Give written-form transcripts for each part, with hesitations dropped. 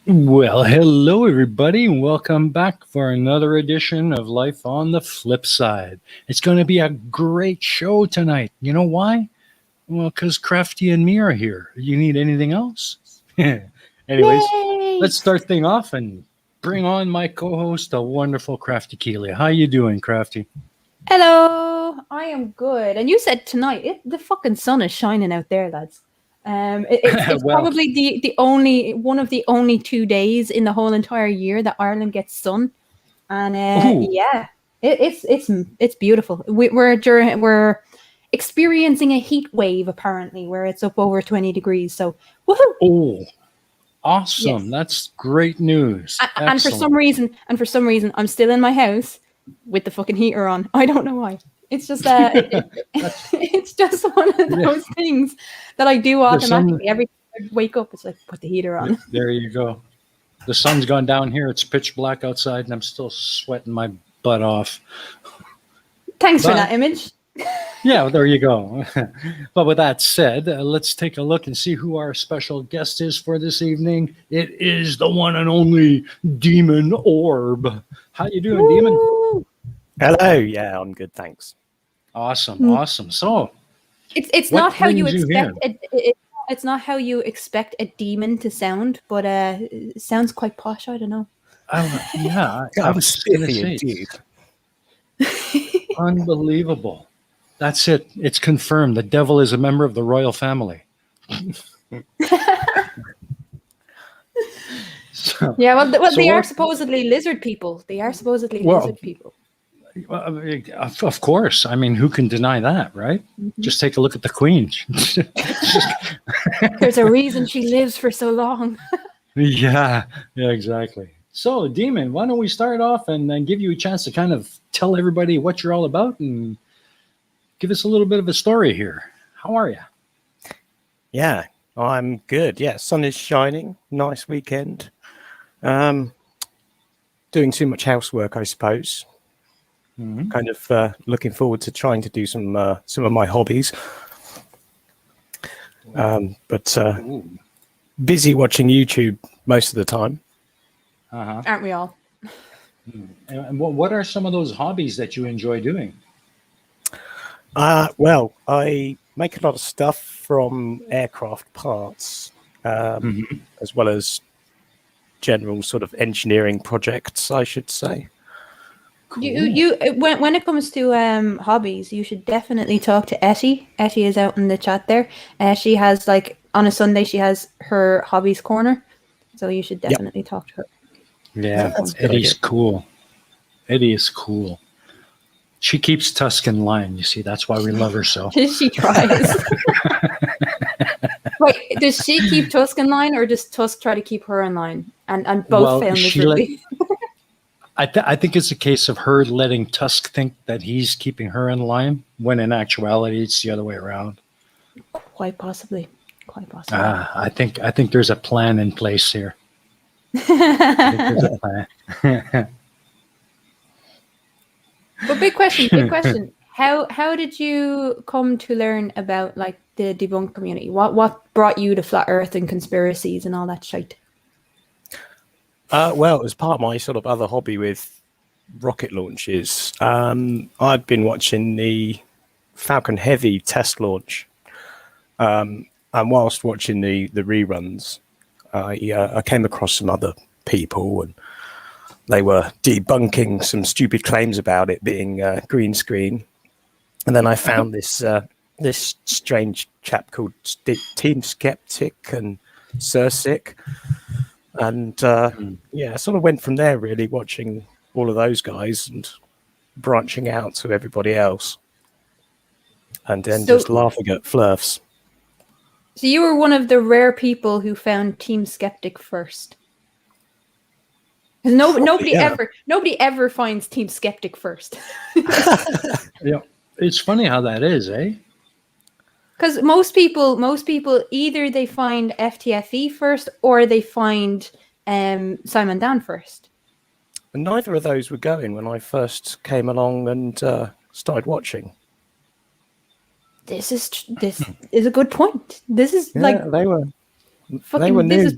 Well, hello everybody, and welcome back for another edition of Life on the Flip Side. It's going to be a great show tonight. You know why? Well, because Crafty and me are here. You need anything else? Anyways, Yay! let's start thing off and bring on my co-host, the wonderful Crafty Keelia. How you doing, Crafty? Hello, I am good. And you said tonight, the fucking sun is shining out there, lads. It's Well, probably the only one of the only 2 days in the whole entire year that Ireland gets sun, and ooh, yeah, it's beautiful. We're experiencing a heat wave apparently, where it's up over 20 degrees. So woohoo! oh, awesome! Yes. That's great news. And Excellent. for some reason, I'm still in my house with the fucking heater on. I don't know why. It's just That's, it's just one of yeah, those things that I do the sun. automatically. Every time I wake up, it's like put the heater on. There you go. The sun's gone down here. It's pitch black outside, and I'm still sweating my butt off. Thanks for But that image. yeah, well, there you go. But with that said, let's take a look and see who our special guest is for this evening. It is the one and only Demon Orb. How you doing, Demon? Woo! Hello. Yeah, I'm good, thanks. Awesome, awesome. So, It's what not how you brings you here? expect it's not how you expect a demon to sound, but it sounds quite posh. I don't know. Yeah, I was going to say, indeed. unbelievable. That's it. It's confirmed. The devil is a member of the royal family. So, Yeah, well, so they are what? supposedly lizard people. They are supposedly Well, lizard people. of course. I mean, who can deny that, right? Mhm. Just take a look at the queen. There's a reason she lives for so long. Yeah, exactly. So, Demon, why don't we start off and then give you a chance to kind of tell everybody what you're all about and give us a little bit of a story here. How are you? Yeah, I'm good. Yeah, sun is shining. Nice weekend. Doing too much housework, I suppose. Mhm. Kind of looking forward to trying to do some of my hobbies. But Ooh. busy watching YouTube most of the time. Uh-huh. Aren't we all? And what are some of those hobbies that you enjoy doing? Well, I make a lot of stuff from aircraft parts, Mhm. as well as general sort of engineering projects, I should say. You when it comes to hobbies, you should definitely talk to Etty. Etty is out in the chat there. She has like on a Sunday she has her hobbies corner, so you should Yep. definitely talk to her. Yeah, That's a good Eddie's idea. cool. Eddie is cool. She keeps Tusk in line. You see, that's why we love her so. She tries. Wait, does she keep Tusk in line, or does Tusk try to keep her in line? And both Well, fail she let. miserably. I think it's a case of her letting Tusk think that he's keeping her in line, when in actuality it's the other way around. Quite possibly. Quite possibly. I think there's a plan in place here. I think there's a plan. But big question. How did you come to learn about like the debunk community? What brought you to flat Earth and conspiracies and all that shit? Well, as part of my sort of other hobby with rocket launches, I've been watching the Falcon Heavy test launch, and whilst watching the reruns, I came across some other people, and they were debunking some stupid claims about it being green screen. And then I found this strange chap called Team Skeptic and Sirsic. And yeah, I sort of went from there, really, watching all of those guys and branching out to everybody else. And then So- just laughing at flirfs. So you were one of the rare people who found Team Skeptic first. Because nobody ever finds Team Skeptic first. Yeah, it's funny how that is, eh? Because most people either they find FTFE first or they find Simon Dan first. And neither of those were going when I first came along and started watching. This is a good point. This is Yeah, like they were fucking. new.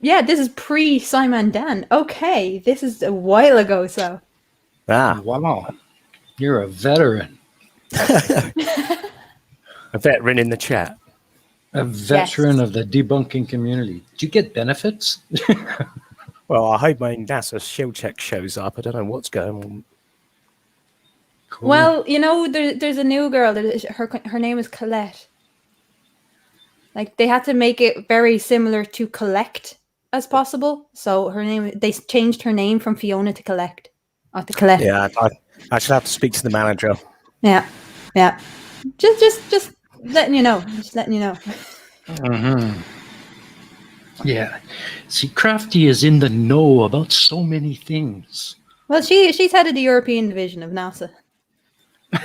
Yeah, this is pre-Simon Dan. Okay, this is a while ago, so. Wow. You're a veteran. A veteran in the chat. A veteran of the debunking community. Do you get benefits? Well, I hope my NASA shield check shows up. I don't know what's going on. Cool. Well, there's a new girl. Her name is Colette. Like, they had to make it very similar to Collect as possible. So they changed her name from Fiona to Collect. Or to Colette. Yeah, I should have to speak to the manager. Yeah. Just letting you know. Just letting you know. Mm-hmm. Yeah. See, Crafty is in the know about so many things. Well, she's head of the European division of NASA.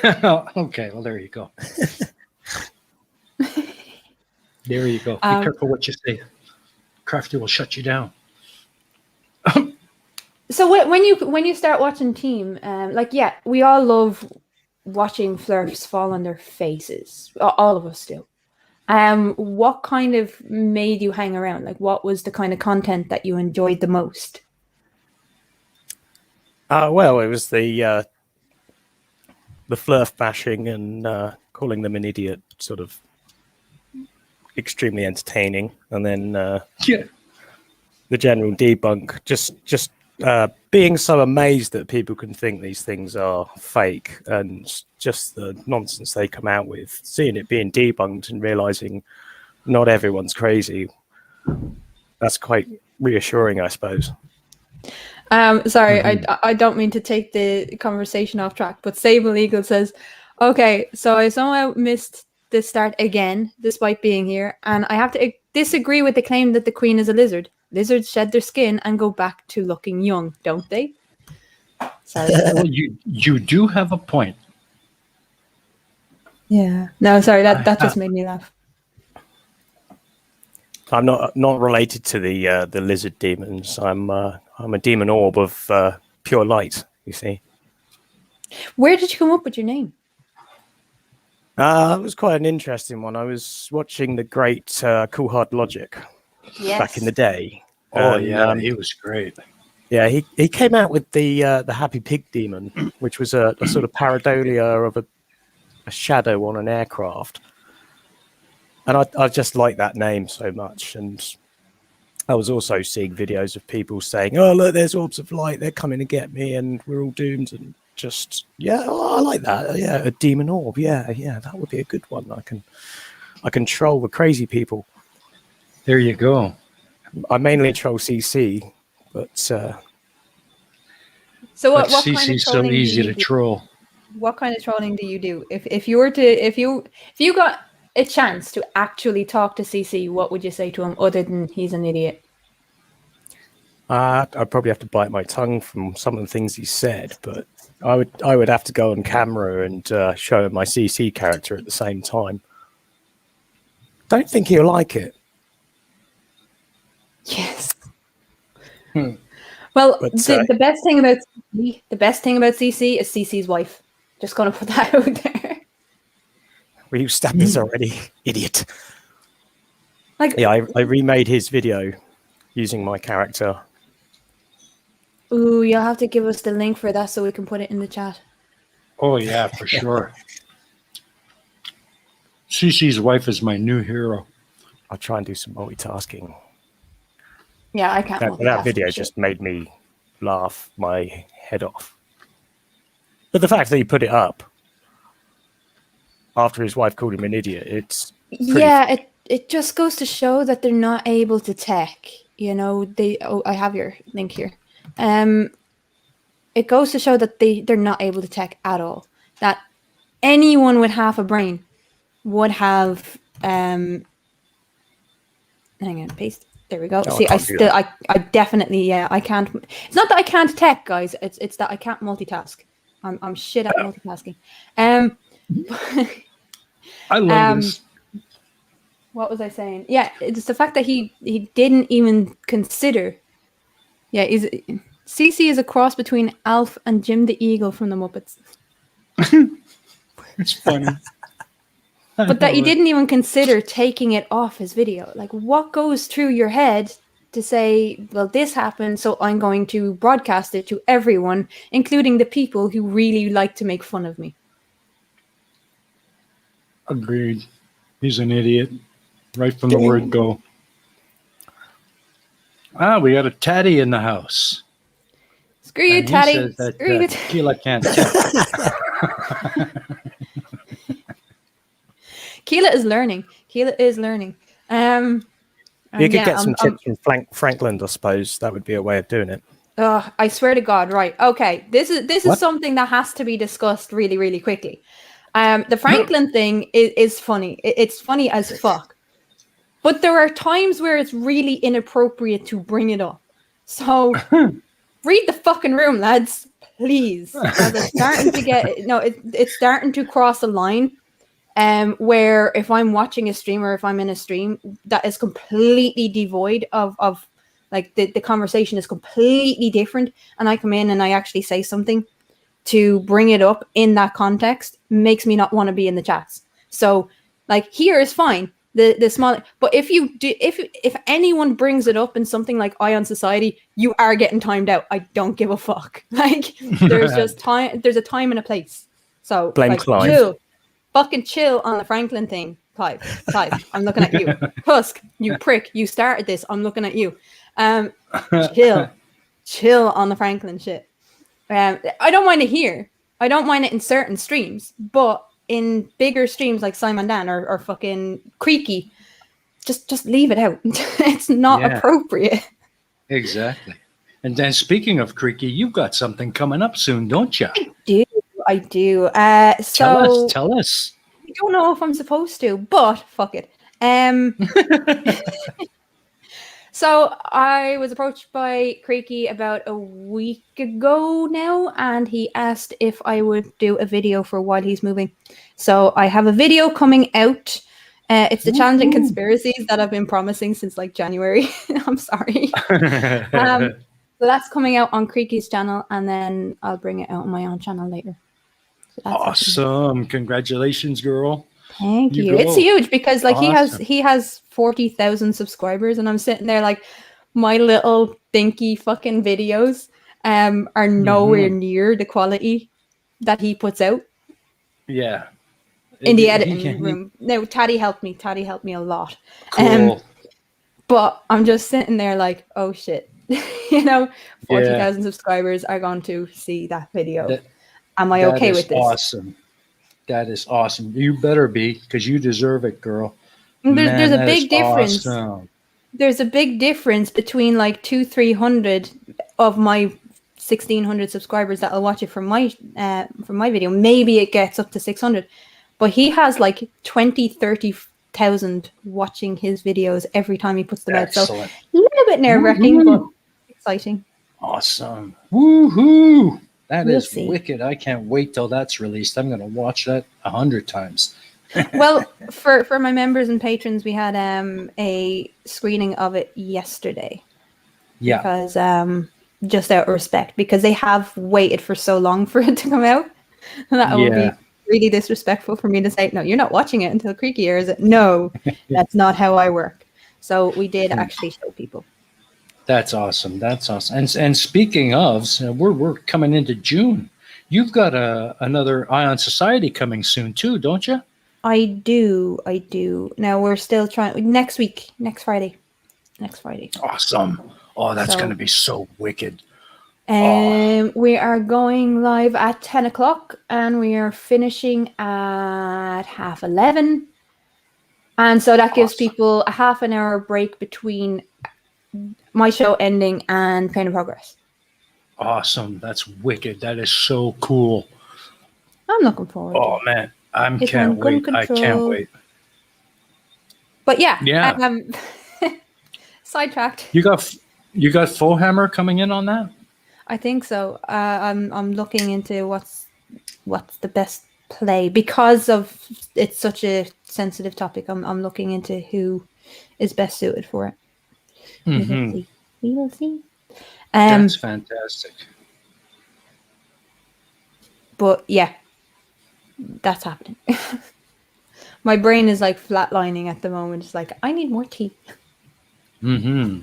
Okay, well, there you go. There you go. Be careful what you say. Crafty will shut you down. So when you start watching Team, we all love watching Flurfs fall on their faces. All of us do. What kind of made you hang around? Like, what was the kind of content that you enjoyed the most? Well, it was the Flurf bashing and calling them an idiot, sort of extremely entertaining, and then the general debunk, just being so amazed that people can think these things are fake, and just the nonsense they come out with, seeing it being debunked and realizing not everyone's crazy. That's quite reassuring, I suppose. Sorry, I don't mean to take the conversation off track, but Sable Eagle says, okay, so I somehow missed the start again, despite being here, and I have to disagree with the claim that the Queen is a lizard. Lizards shed their skin and go back to looking young, don't they? Sorry. Well, you do have a point. Yeah. No, sorry, that just made me laugh. I'm not related to the lizard demons. I'm a demon orb of pure light. You see. Where did you come up with your name? It was quite an interesting one. I was watching the great Cool Hard Logic back in the day. Oh, yeah, he was great. Yeah, he came out with the Happy Pig Demon, which was a sort of pareidolia of a shadow on an aircraft. And I just like that name so much. And I was also seeing videos of people saying, oh, look, there's orbs of light. They're coming to get me and we're all doomed. And just, yeah, I like that. Yeah, a demon orb. Yeah, that would be a good one. I can troll the crazy people. There you go. I mainly troll CC, but... So what kind of CC's so easy to troll. What kind of trolling do you do? If you got a chance to actually talk to CC, what would you say to him other than he's an idiot? I'd probably have to bite my tongue from some of the things he said, but I would have to go on camera and show him my CC character at the same time. Don't think he'll like it. Yes. Well, but, the best thing about CC is CC's wife. Just gonna put that out there. Well, you stabbed this already, idiot. I remade his video using my character. Ooh, you'll have to give us the link for that so we can put it in the chat. Oh yeah, for sure. CC's wife is my new hero. I'll try and do some multitasking. Yeah, I can't. That video just made me laugh my head off. But the fact that he put it up after his wife called him an idiot, it's it just goes to show that they're not able to tech. I have your link here. It goes to show that they're not able to tech at all. That anyone with half a brain would have. Hang on, paste. There we go. No, see, I definitely, I can't. It's not that I can't tech, guys. It's that I can't multitask. I'm shit at multitasking. I love this. What was I saying? Yeah, it's the fact that he didn't even consider. Yeah, CC is a cross between Alf and Jim the Eagle from the Muppets. It's funny. But that he didn't even consider taking it off his video. Like, what goes through your head to say, well, this happened, so I'm going to broadcast it to everyone, including the people who really like to make fun of me. Agreed. He's an idiot. Right from the word go. We got a Taddy in the house. Screw you, And he Taddy. says that Screw you. Keela can't tell. Keela is learning. You could get some tips from Frankland, I suppose. That would be a way of doing it. I swear to God, right. Okay. This is something that has to be discussed really, really quickly. The Franklin thing is funny. It's funny as fuck. But there are times where it's really inappropriate to bring it up. So read the fucking room, lads. Please. Because it's starting to get it's starting to cross a line. Where if I'm watching a stream or if I'm in a stream that is completely devoid of like the conversation is completely different, and I come in and I actually say something to bring it up in that context, makes me not want to be in the chats. So like here is fine. The small, but if you do, if anyone brings it up in something like Ion Society, you are getting timed out. I don't give a fuck. Like there's just time. There's a time and a place. So Blame like, Clive. Fucking chill on the Franklin thing, Clive. I'm looking at you. Tusk, you prick. You started this. I'm looking at you. Chill on the Franklin shit. I don't mind it here. I don't mind it in certain streams, but in bigger streams like Simon Dan or fucking Creaky, just leave it out. It's not appropriate. Exactly. And then speaking of Creaky, you've got something coming up soon, don't you? I do. Tell us. I don't know if I'm supposed to, but fuck it. So I was approached by Creaky about a week ago now, and he asked if I would do a video for while he's moving. So I have a video coming out. It's the challenging conspiracies that I've been promising since like January. I'm sorry. So that's coming out on Creaky's channel, and then I'll bring it out on my own channel later. So awesome. Congratulations, girl. Thank you. It's huge because like he has 40,000 subscribers, and I'm sitting there like my little dinky fucking videos are nowhere near the quality that he puts out. Yeah. In the editing room. No, Taddy helped me. Taddy helped me a lot. Cool. But I'm just sitting there like, oh shit. 40,000 subscribers are going to see that video. Am I okay with this? Awesome. That is awesome. You better be, because you deserve it, girl. There's a big difference. Awesome. There's a big difference between like 200-300 of my 1,600 subscribers that'll watch it from my video. Maybe it gets up to 600, but he has like 20,000-30,000 watching his videos every time he puts them out. So a little bit nerve-wracking, but exciting. Awesome. Woohoo! That is wicked. I can't wait till that's released. I'm going to watch that 100 times. Well, for my members and patrons, we had a screening of it yesterday. Yeah. Because just out of respect, because they have waited for so long for it to come out. That would be really disrespectful for me to say, no, you're not watching it until Creaky airs it. No, that's not how I work. So we did actually show people. That's awesome. That's awesome. And speaking of, we're coming into June. You've got another Ion Society coming soon too, don't you? I do. Now we're still trying. Next Friday. Awesome. Oh, that's going to be so wicked. We are going live at 10 o'clock and we are finishing at 11:30. And so that gives people a half an hour break between my show ending and Pain and Progress. Awesome. That's wicked. That is so cool. I'm looking forward. Oh, man. I can't wait. But yeah. Sidetracked. You got Fohammer coming in on that? I think so. I'm looking into what's the best play because of it's such a sensitive topic. I'm looking into who is best suited for it. Mm-hmm. We will see. That's fantastic. But yeah, that's happening. My brain is like flatlining at the moment. It's like I need more tea. Mm-hmm.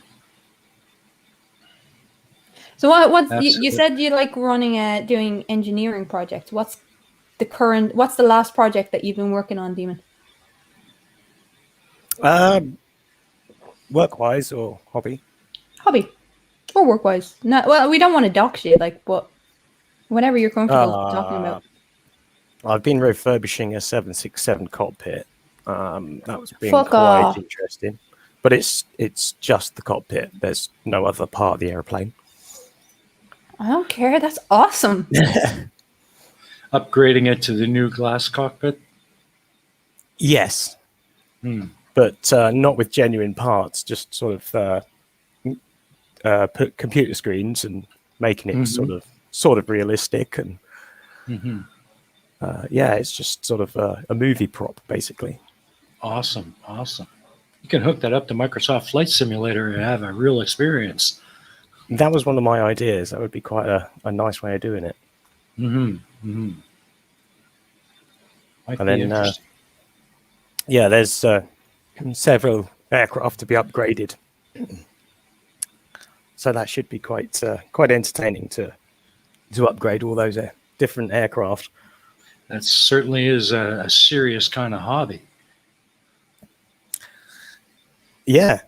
So what you Absolutely. said you like running doing engineering projects. What's the last project that you've been working on, Demon? Work-wise or hobby? Hobby or work wise? Not well. We don't want to dox you, like, but whatever you're comfortable talking Uh, about. I've been refurbishing a 767 cockpit. That was been Fuck quite off. interesting, but it's just the cockpit. There's no other part of the airplane. I don't care. That's awesome. Upgrading it to the new glass cockpit. Yes, but not with genuine parts. Just sort of put computer screens and making it sort of realistic, and yeah, it's just sort of a movie prop basically. Awesome. You can hook that up to Microsoft Flight Simulator and have a real experience. That was one of my ideas. That would be quite a nice way of doing it. Might And be then interesting. yeah, there's several aircraft to be upgraded, so that should be quite entertaining to upgrade all those different aircraft. That certainly is a serious kind of hobby. Yeah,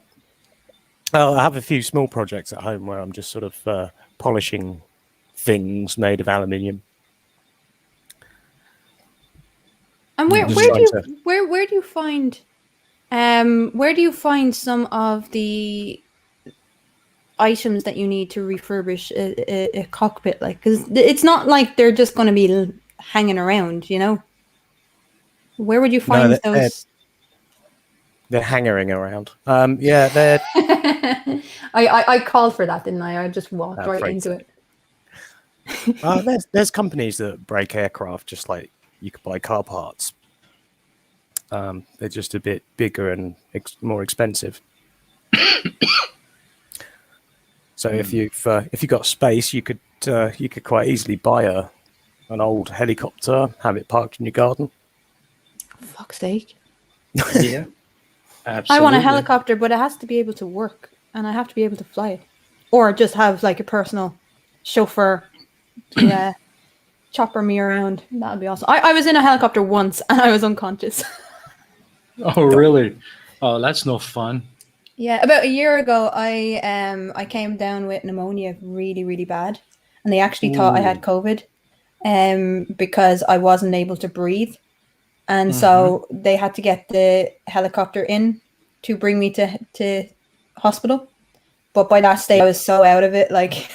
I have a few small projects at home where I'm just sort of polishing things made of aluminium. And where Just do trying you to- where do you find some of the items that you need to refurbish a cockpit? Like, because it's not like they're just going to be hanging around, you know. Where would you find those? They're hangering around. Yeah, they're I called for that, didn't I? I just walked right afraid into so. it. There's companies that break aircraft just like you could buy car parts. They're just a bit bigger and more expensive. So if you've got space, you could quite easily buy an old helicopter, have it parked in your garden. Fuck's sake. Yeah, absolutely. I want a helicopter, but it has to be able to work, and I have to be able to fly it, or just have like a personal chauffeur to chopper me around. That would be awesome. I was in a helicopter once, and I was unconscious. Oh, really? Oh, that's no fun. Yeah, about a year ago, I came down with pneumonia really, really bad, and they actually thought I had COVID, because I wasn't able to breathe, and so they had to get the helicopter in to bring me to hospital. But by that stage, I was so out of it. Like,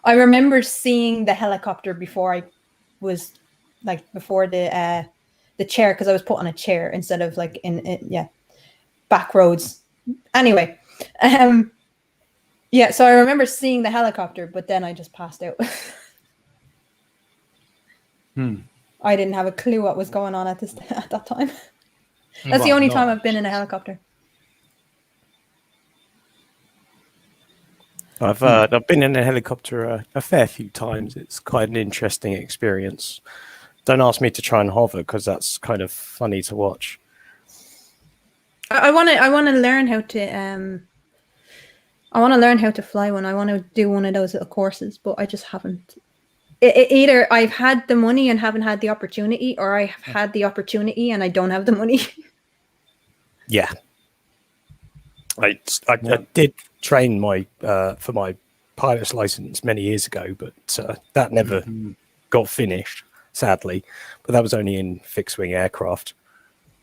I remember seeing the helicopter before I was before the chair, because I was put on a chair instead of like in back roads. Anyway, yeah, so I remember seeing the helicopter, but then I just passed out. I didn't have a clue what was going on at that time. That's the only time I've been in a helicopter. I've been in a helicopter a fair few times. It's quite an interesting experience. Don't ask me to try and hover because that's kind of funny to watch. I want to learn how to I want to learn how to fly one. I want to do one of those little courses, but I just haven't. Either I've had the money and haven't had the opportunity, or I have had the opportunity and I don't have the money. Yeah. I did train for my pilot's license many years ago, but that never got finished, sadly. But that was only in fixed-wing aircraft,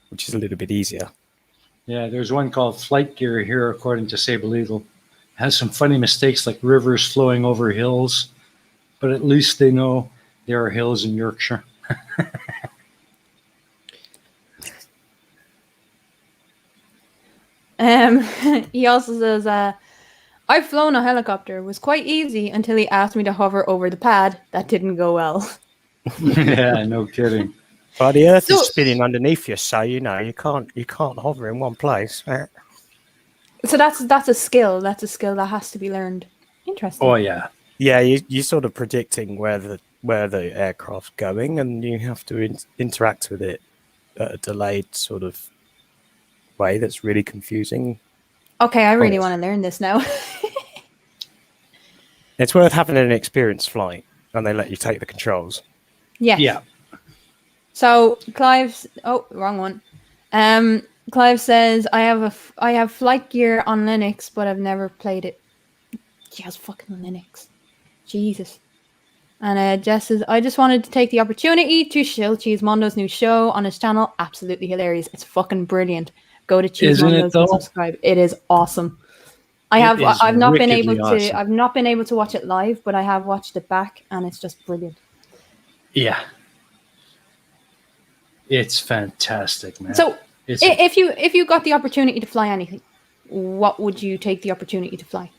which is a little bit easier. Yeah, there's one called Flight Gear here, according to Sable Eagle. It has some funny mistakes like rivers flowing over hills, but at least they know there are hills in Yorkshire. He also says, I've flown a helicopter. It was quite easy until he asked me to hover over the pad. That didn't go well. Yeah, no kidding. Well, the Earth is spinning underneath you, so you can't hover in one place. So that's a skill. That's a skill that has to be learned. Interesting. Oh yeah. Yeah, you're sort of predicting where the aircraft's going, and you have to interact with it at a delayed sort of way that's really confusing. Okay, I really want to learn this now. It's worth having an experienced flight, and they let you take the controls. Yes. Yeah. So Clive's wrong one. Clive says I have Flight Gear on Linux, but I've never played it. She has fucking Linux. Jesus. And Jess says, I just wanted to take the opportunity to show Cheese Mondo's new show on his channel. Absolutely hilarious. It's fucking brilliant. Go to Cheese Isn't it, Mondo's and though? subscribe. It is awesome. It is I've not been able wickedly to awesome. I've not been able to watch it live, but I have watched it back and it's just brilliant. Yeah. It's fantastic, man. So It's if you got the opportunity to fly anything, what would you take the opportunity to fly?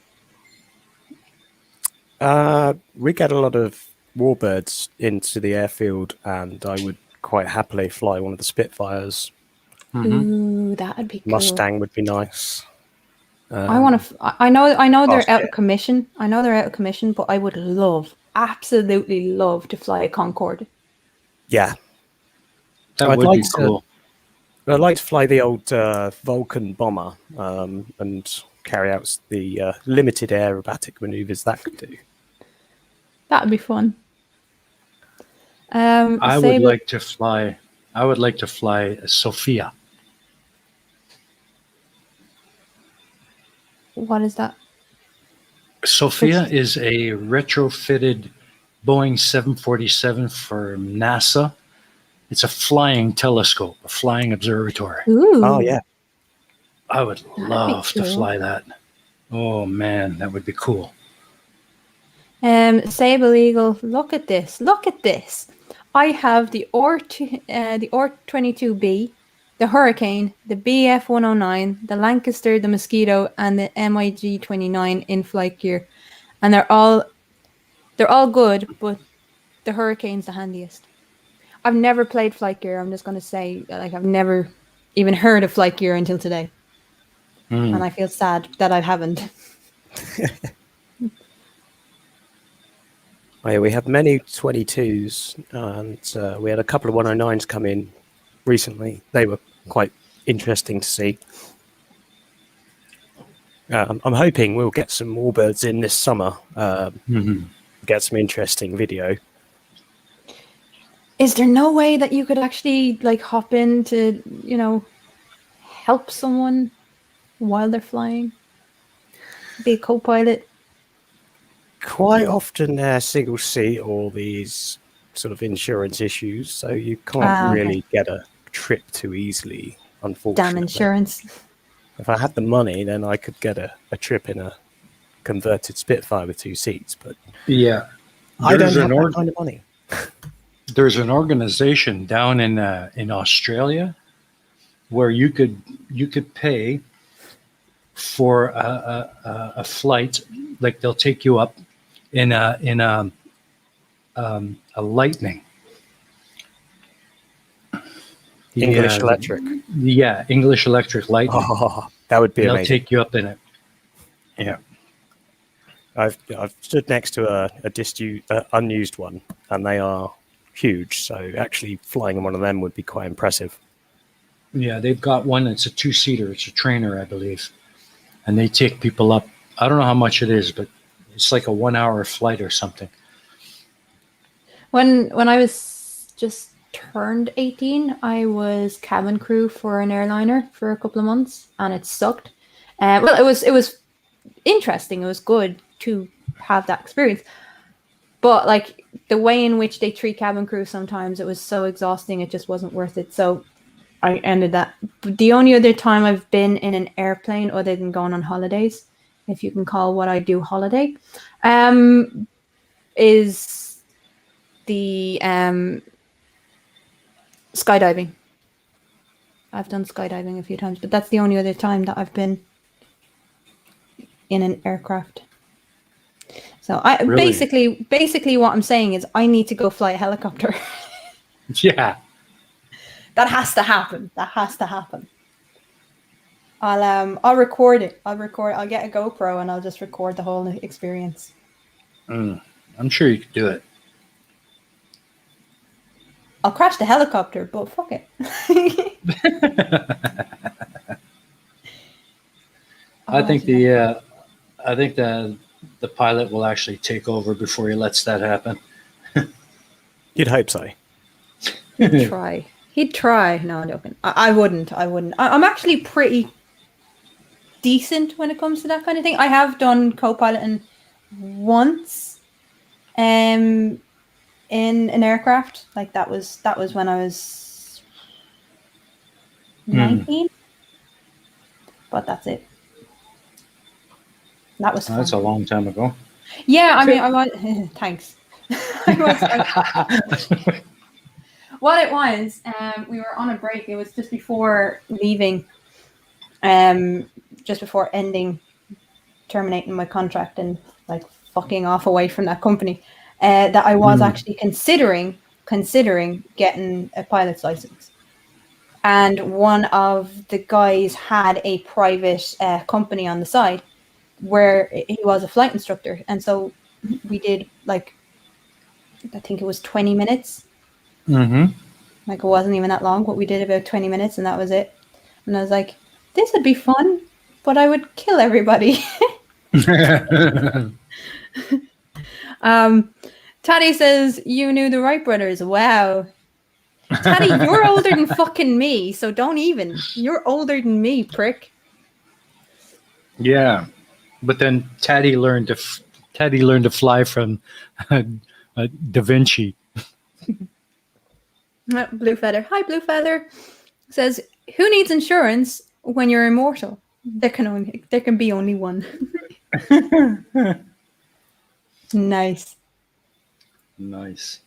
We get a lot of warbirds into the airfield, and I would quite happily fly one of the Spitfires. Ooh, that would be cool. Mustang would be nice. I want to. I know they're Fast out jet. of commission. I know they're out of commission, but I would absolutely love to fly a Concorde. Yeah, that I'd would like be cool. I'd like to fly the old Vulcan bomber and carry out the limited aerobatic maneuvers that could do. That would be fun. I would like to fly a Sophia. What is that? Sophia is a retrofitted Boeing 747 for NASA. It's a flying telescope, a flying observatory. Ooh. Oh yeah, I would love to cool. fly that. Oh man, that would be cool. Sable Eagle, look at this. Look at this. I have the R-22B, the Hurricane, the BF-109, the Lancaster, the Mosquito, and the MiG-29 in flight gear, and they're all good, but the Hurricane's the handiest. I've never played flight gear. I'm just going to say, like, I've never even heard of flight gear until today, and I feel sad that I haven't. Oh, yeah, we have many 22s, and we had a couple of 109s come in recently. They were quite interesting to see. I'm hoping we'll get some warbirds in this summer. Get some interesting video. Is there no way that you could actually like hop in to, help someone while they're flying? Be a co-pilot? Quite often they're single seat or these sort of insurance issues, so you can't really get a trip too easily, unfortunately. Damn insurance. If I had the money, then I could get a trip in a converted Spitfire with 2 seats, but Yeah, I don't have that kind of money. There's an organization down in Australia where you could pay for a flight, like they'll take you up in a Lightning. English Electric. Yeah, English Electric Lightning. Oh, that would be They'll amazing. take you up in it. Yeah. I've stood next to a unused one, and they are huge. So actually flying one of them would be quite impressive. Yeah, they've got one that's a 2-seater. It's a trainer, I believe. And they take people up. I don't know how much it is, but it's like a 1-hour flight or something. When I was just turned 18, I was cabin crew for an airliner for a couple of months, and it sucked. Well, it was interesting. It was good to have that experience, but like the way in which they treat cabin crew, sometimes it was so exhausting. It just wasn't worth it. So I ended that. The only other time I've been in an airplane, other than going on holidays, if you can call what I do holiday, is the skydiving. I've done skydiving a few times, but that's the only other time that I've been in an aircraft. So I Really? basically what I'm saying is I need to go fly a helicopter. Yeah. That has to happen. That has to happen. I'll record it. I'll get a GoPro and I'll just record the whole experience. I'm sure you could do it. I'll crash the helicopter, but fuck it. I think the the pilot will actually take over before he lets that happen. You'd hope so. Try. He'd try. No, I'm joking. I wouldn't. I'm actually pretty decent when it comes to that kind of thing. I have done co-piloting once, in an aircraft. Like that was when I was 19. But that's it. That was fun. That's a long time ago. Yeah, I mean, I was. Thanks. What it was, we were on a break. It was just before leaving, just before terminating my contract and like fucking off away from that company. That I was actually considering getting a pilot's license. And one of the guys had a private company on the side where he was a flight instructor. And so we did like, I think it was 20 minutes. Mm-hmm. Like it wasn't even that long, but we did about 20 minutes and that was it. And I was like, this would be fun, but I would kill everybody. Taddy says, you knew the Wright brothers. Wow. Taddy, you're older than fucking me, so don't even. You're older than me, prick. Yeah, but then Taddy learned to fly from Da Vinci. Blue Feather. Hi, Blue Feather. Says, who needs insurance when you're immortal? There can be only one. Nice. Nice.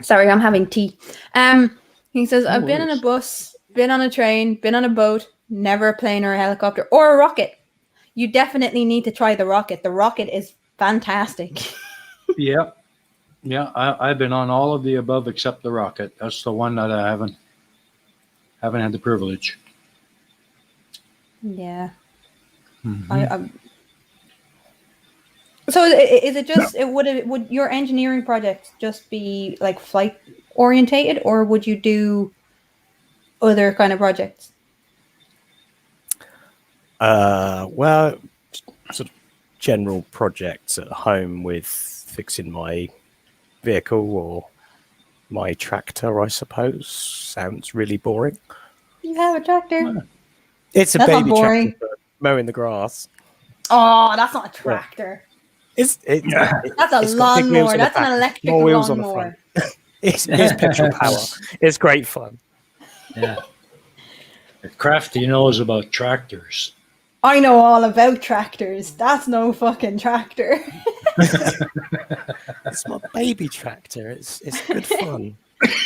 Sorry, I'm having tea. He says, I've been on a bus, been on a train, been on a boat, never a plane or a helicopter or a rocket. You definitely need to try the rocket. The rocket is fantastic. Yeah. I've been on all of the above except the rocket. That's the one that I haven't had the privilege. Yeah. Mm-hmm. So is it just would your engineering project just be like flight orientated, or would you do other kind of projects? Well, sort of general projects at home with fixing my vehicle or my tractor, I suppose. Sounds really boring. You have a tractor? It's a That's baby not boring. tractor for mowing the grass. Oh, that's not a tractor. That's a lawnmower. That's an electric lawnmower. It's petrol power. It's great fun. Yeah. Crafty knows about tractors. I know all about tractors. That's no fucking tractor. It's my baby tractor. It's good fun.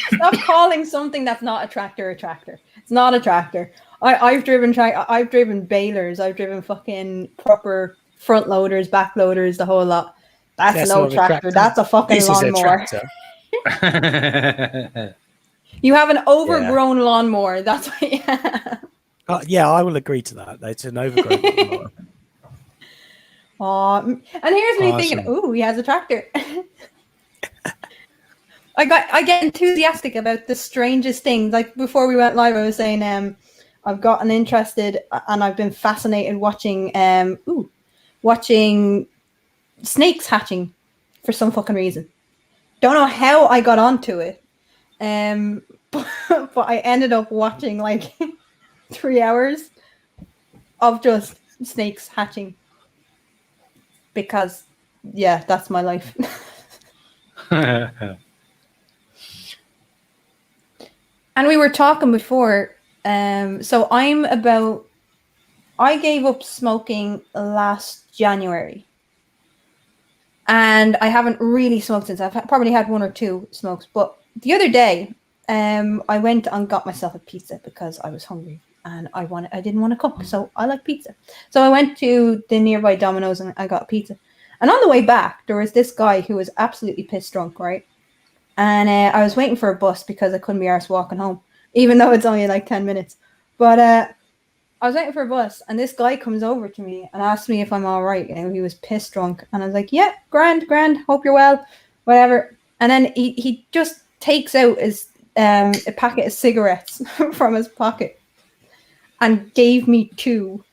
Stop calling something that's not a tractor a tractor. It's not a tractor. I've driven balers. I've driven fucking proper front loaders, back loaders, the whole lot. That's no tractor. That's a fucking lawnmower. You have an overgrown lawnmower. That's what you have. Yeah, I will agree to that. It's an overgrown lawnmower. And here's me thinking, ooh, he has a tractor. I get enthusiastic about the strangest things. Like before we went live, I was saying, I've gotten interested and I've been fascinated watching snakes hatching for some fucking reason. Don't know how I got onto it. But I ended up watching like 3 hours of just snakes hatching. Because yeah, that's my life. And we were talking before, so I gave up smoking last January. And I haven't really smoked since. I've probably had 1 or 2 smokes. But the other day, I went and got myself a pizza because I was hungry and I didn't want to cook. So I like pizza. So I went to the nearby Domino's and I got pizza. And on the way back, there was this guy who was absolutely pissed drunk, right? And I was waiting for a bus because I couldn't be arsed walking home, even though it's only like 10 minutes. But I was waiting for a bus, and this guy comes over to me and asks me if I'm all right. You know, he was pissed drunk. And I was like, yeah, grand, hope you're well, whatever. And then he just takes out his a packet of cigarettes from his pocket. and gave me 2.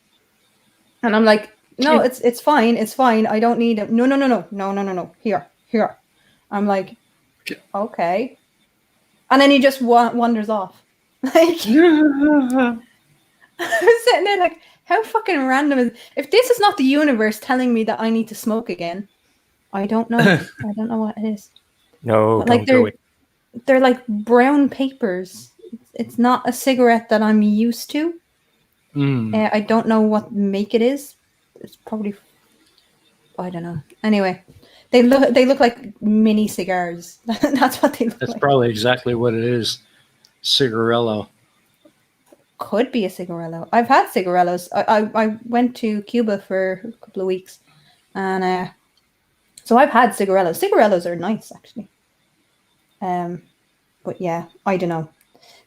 And I'm like, no, it's fine. It's fine. I don't need it. No. Here. I'm like, okay. And then he just wanders off. Like, I was sitting there like, how fucking random is... If this is not the universe telling me that I need to smoke again, I don't know. I don't know what it is. No, But, don't like, do it. they're like brown papers. It's not a cigarette that I'm used to. I don't know what make it is. It's probably... I don't know. Anyway, they look like mini cigars. That's what they look like. That's probably exactly what it is. Cigarello. Could be a cigarello. I've had cigarellos. I went to Cuba for a couple of weeks, and so I've had cigarellos. Cigarellos are nice, actually. But yeah, I don't know.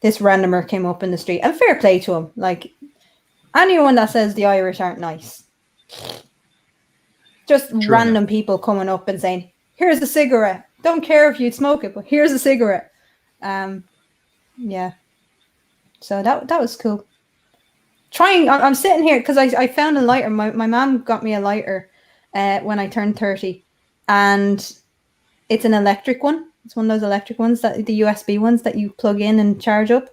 This randomer came up in the street, and fair play to him. Like, anyone that says the Irish aren't nice, just True random people coming up and saying, "Here's a cigarette. Don't care if you'd smoke it, but here's a cigarette." Yeah. So that was cool. I'm sitting here because I found a lighter. My mom got me a lighter when I turned 30, and it's an electric one. It's one of those electric ones, that the USB ones that you plug in and charge up.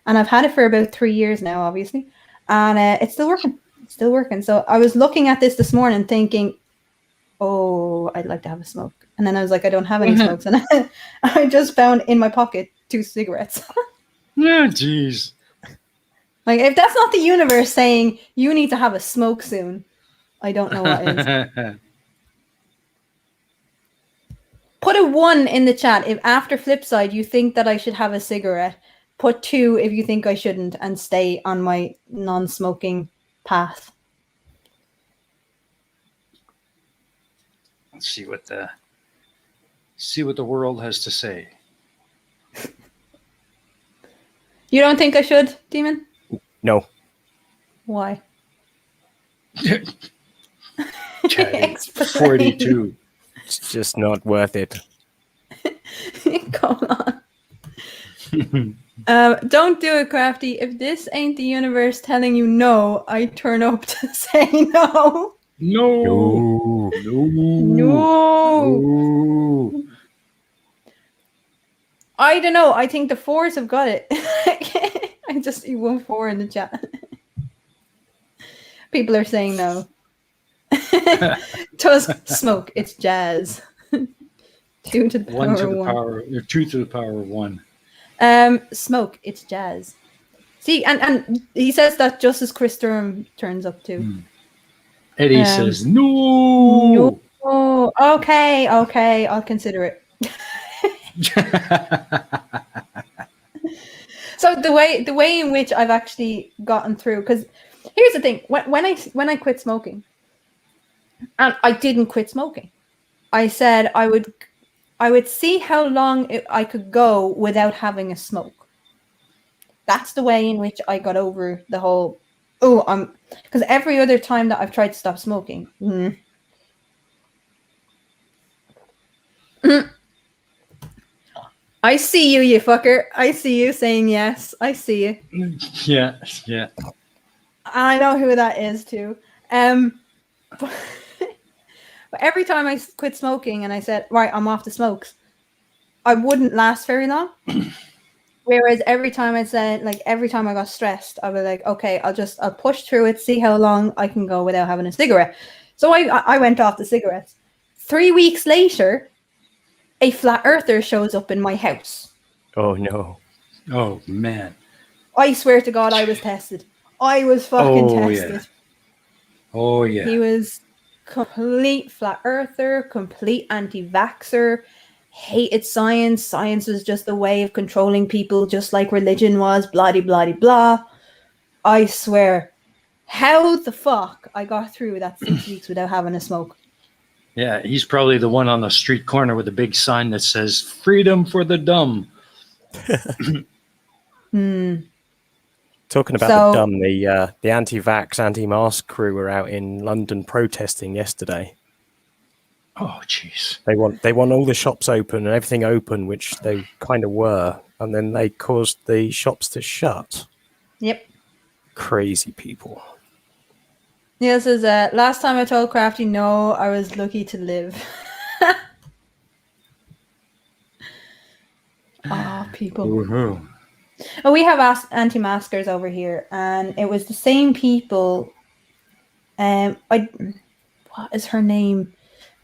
And I've had it for about 3 years now, obviously, and it's still working. It's still working. So I was looking at this morning, thinking, "Oh, I'd like to have a smoke." And then I was like, "I don't have any smokes," and I just found in my pocket 2 cigarettes. Oh, jeez. Like, if that's not the universe saying you need to have a smoke soon, I don't know what is. Put a 1 in the chat if after Flipside you think that I should have a cigarette. Put 2 if you think I shouldn't, and stay on my non-smoking path. Let's see what the world has to say. You don't think I should, Demon? No. Why? Chatty, 42. It's just not worth it. Come on. Don't do it, Crafty. If this ain't the universe telling you no, I turn up to say no. No. I don't know. I think the 4s have got it. I just see 1 4 in the chat. People are saying no. Tusk, smoke. It's jazz. 2 to the power of 1. 2 to the power of 1. Smoke. It's jazz. See, and he says that just as Chris Durham turns up too. Eddie says no. Oh, okay. I'll consider it. So the way in which I've actually gotten through, because here's the thing: when I quit smoking, and I didn't quit smoking, I said I would see how long I could go without having a smoke. That's the way in which I got over the whole. Because every other time that I've tried to stop smoking. I see you fucker. I see you saying yes. I see you. Yeah. I know who that is too. But every time I quit smoking and I said, right, I'm off the smokes, I wouldn't last very long. Whereas every time I got stressed, I was like, okay, I'll push through it, see how long I can go without having a cigarette. So I went off the cigarettes. 3 weeks later, a flat earther shows up in my house. Oh, no. Oh, man. I swear to God, I was tested. I was fucking tested. Yeah. Oh, yeah. He was complete flat earther, complete anti-vaxxer, hated science. Science was just a way of controlling people, just like religion was, blah, blah, blah. I swear, how the fuck I got through that 6 weeks without having a smoke. Yeah, he's probably the one on the street corner with a big sign that says "Freedom for the Dumb." Talking about the dumb, the anti-vax, anti-mask crew were out in London protesting yesterday. Oh, jeez. They want all the shops open and everything open, which they kind of were, and then they caused the shops to shut. Yep. Crazy people. Neil says, last time I told Crafty no, I was lucky to live. Oh, people. Woohoo. Oh, we have anti-maskers over here, and it was the same people. What is her name?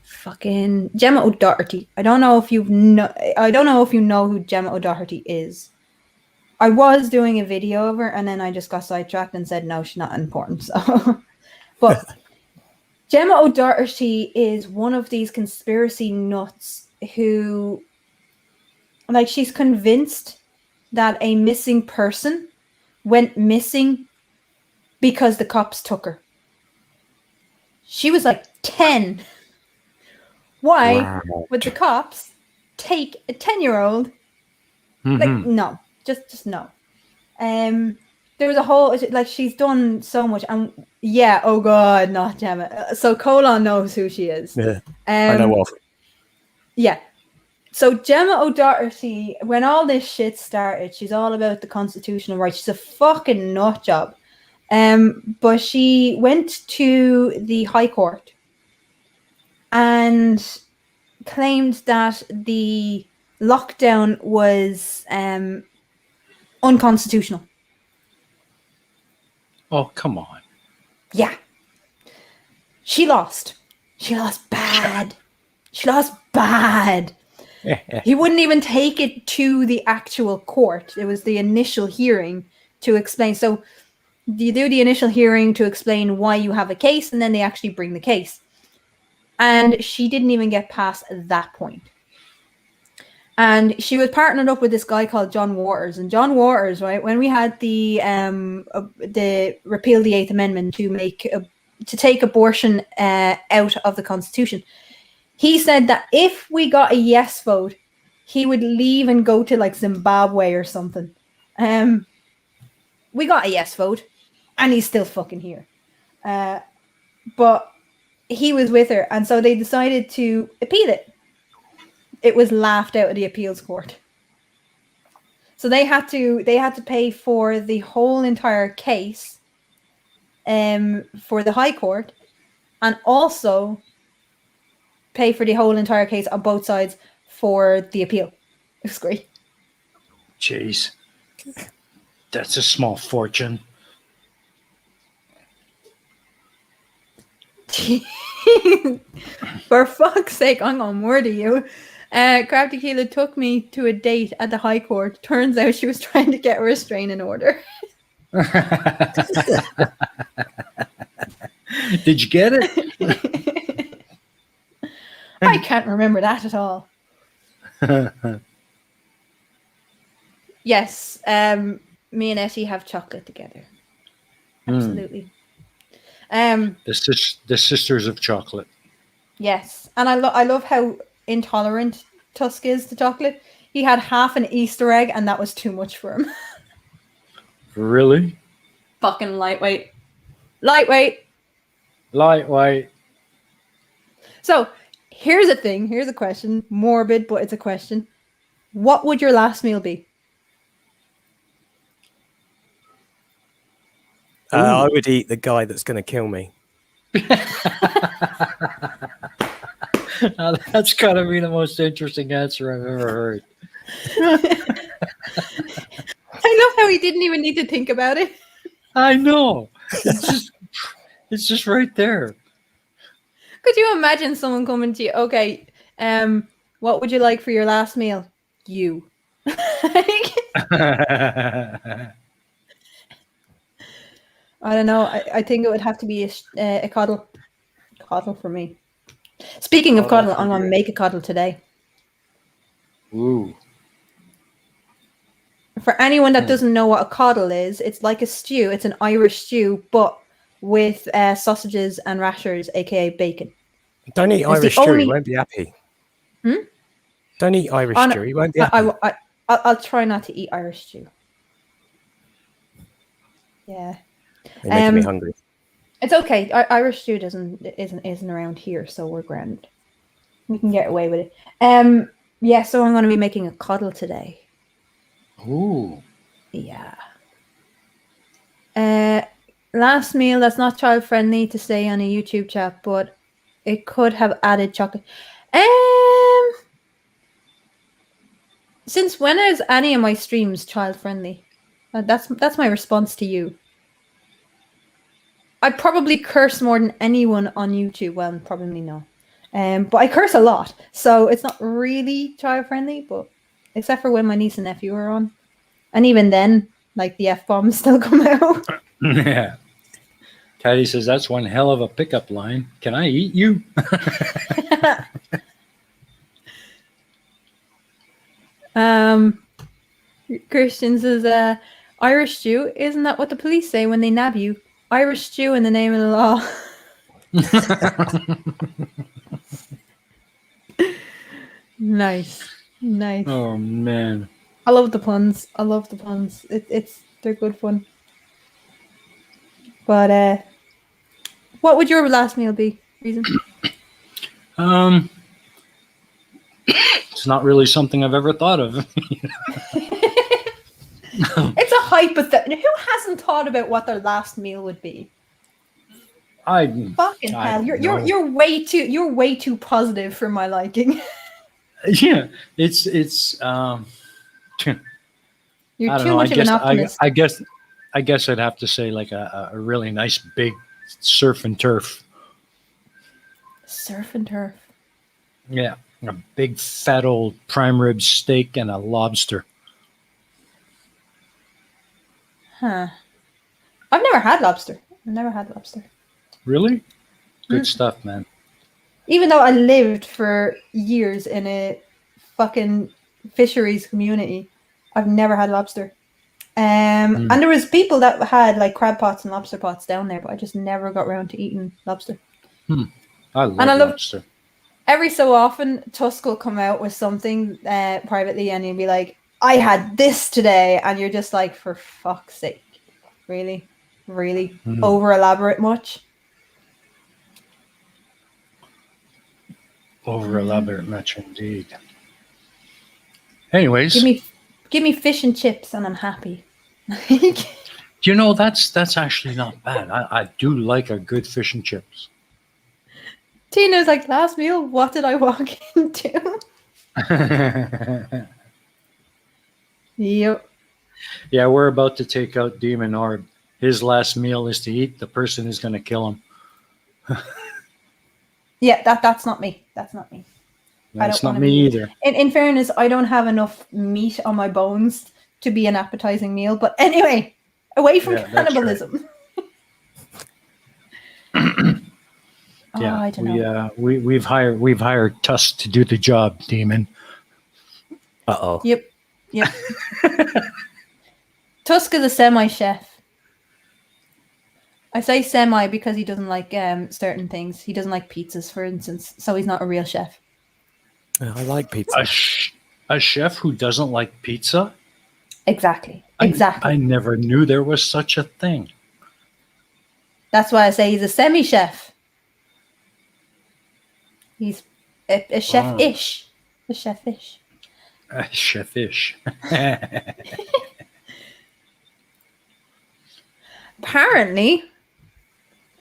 Fucking Gemma O'Doherty. I don't know if you know who Gemma O'Doherty is. I was doing a video of her, and then I just got sidetracked and said no, she's not important. So, but Gemma O'Doherty is one of these conspiracy nuts who, like, she's convinced that a missing person went missing because the cops took her. She was like 10. Why would the cops take a 10-year-old? Like, no, just no. There was a whole, like, she's done so much, and yeah, oh god, not Gemma. So Colon knows who she is. Yeah, I know of. Yeah. So Gemma O'Doherty, when all this shit started, she's all about the constitutional rights. She's a fucking nut job. But she went to the High Court and claimed that the lockdown was unconstitutional. Oh, come on. Yeah. She lost. She lost bad. She lost bad. He wouldn't even take it to the actual court. It was the initial hearing to explain. So you do the initial hearing to explain why you have a case, and then they actually bring the case. And she didn't even get past that point. And she was partnered up with this guy called John Waters. And John Waters, right, when we had the repeal the Eighth Amendment to take abortion out of the Constitution, he said that if we got a yes vote, he would leave and go to like Zimbabwe or something. We got a yes vote, and he's still fucking here. But he was with her, and so they decided to appeal it. It was laughed out of the appeals court. So they had to pay for the whole entire case for the High Court, and also pay for the whole entire case on both sides for the appeal. It was great. Jeez. That's a small fortune. For fuck's sake, I'm gonna murder you. Crafty Keela took me to a date at the High Court. Turns out she was trying to get a restraining order. Did you get it? I can't remember that at all. Yes, me and Essie have chocolate together. Absolutely. The sisters of chocolate. Yes, and I love how intolerant Tusk is to chocolate. He had half an Easter egg, and that was too much for him. Really? Fucking lightweight. So here's a thing. Here's a question. Morbid, but it's a question. What would your last meal be? I would eat the guy that's going to kill me. Now, that's got to be the most interesting answer I've ever heard. I love how he didn't even need to think about it. I know. It's just right there. Could you imagine someone coming to you? Okay, what would you like for your last meal? You. I don't know. I think it would have to be a cuddle. Cuddle for me. Speaking of cuddle, I'm going to make a cuddle today. Ooh. For anyone that doesn't know what a cuddle is, it's like a stew. It's an Irish stew, but with sausages and rashers, aka bacon. Don't eat Irish stew, you won't be happy. Don't eat Irish stew, you won't be happy. I'll try not to eat Irish stew. Yeah. You're making me hungry. It's okay. Irish stew isn't around here, so we're grand. We can get away with it. Yeah, so I'm going to be making a cuddle today. Ooh. Yeah. Last meal that's not child friendly to say on a YouTube chat, but it could have added chocolate. Since when is any of my streams child friendly? That's my response to you. I probably curse more than anyone on YouTube. Well, probably not. But I curse a lot, so it's not really child friendly. But except for when my niece and nephew are on, and even then, like the F-bombs still come out. Yeah. Caddy says that's one hell of a pickup line. Can I eat you? Christian says, Irish Jew, isn't that what the police say when they nab you? Irish Jew in the name of the law. Nice. Oh man. I love the puns. They're good fun. But what would your last meal be? Reason? It's not really something I've ever thought of. It's a hypothetical. Who hasn't thought about what their last meal would be? Fucking hell! You're way too positive for my liking. Yeah, it's You're I don't too know. much of an optimist. I guess I'd have to say like a really nice big surf and turf. Surf and turf. Yeah, a big fat old prime rib steak and a lobster. Huh. I've never had lobster. Really? Good stuff, man. Even though I lived for years in a fucking fisheries community, I've never had lobster. And there was people that had like crab pots and lobster pots down there, but I just never got around to eating lobster. I love lobster. Every so often, Tusk will come out with something privately, and he'll be like, "I had this today," and you're just like, "For fuck's sake, really over elaborate much." Over elaborate much indeed. Anyways, give me fish and chips, and I'm happy. You know that's actually not bad. I do like a good fish and chips. Tina's like, last meal, what did I walk into? Yep. Yeah, we're about to take out Demon Orb. His last meal is to eat the person who's going to kill him. Yeah, that's not me. That's not me. That's not me either. In fairness, I don't have enough meat on my bones to be an appetizing meal. But anyway, away from cannibalism. Yeah, I don't know. we've hired Tusk to do the job, Demon. Uh-oh. Yep. Tusk is a semi-chef. I say semi because he doesn't like certain things. He doesn't like pizzas, for instance, so he's not a real chef. I like pizza. A chef who doesn't like pizza? Exactly. I never knew there was such a thing. That's why I say he's a semi-chef. He's a chef-ish. A chef-ish. Chef-ish. Apparently,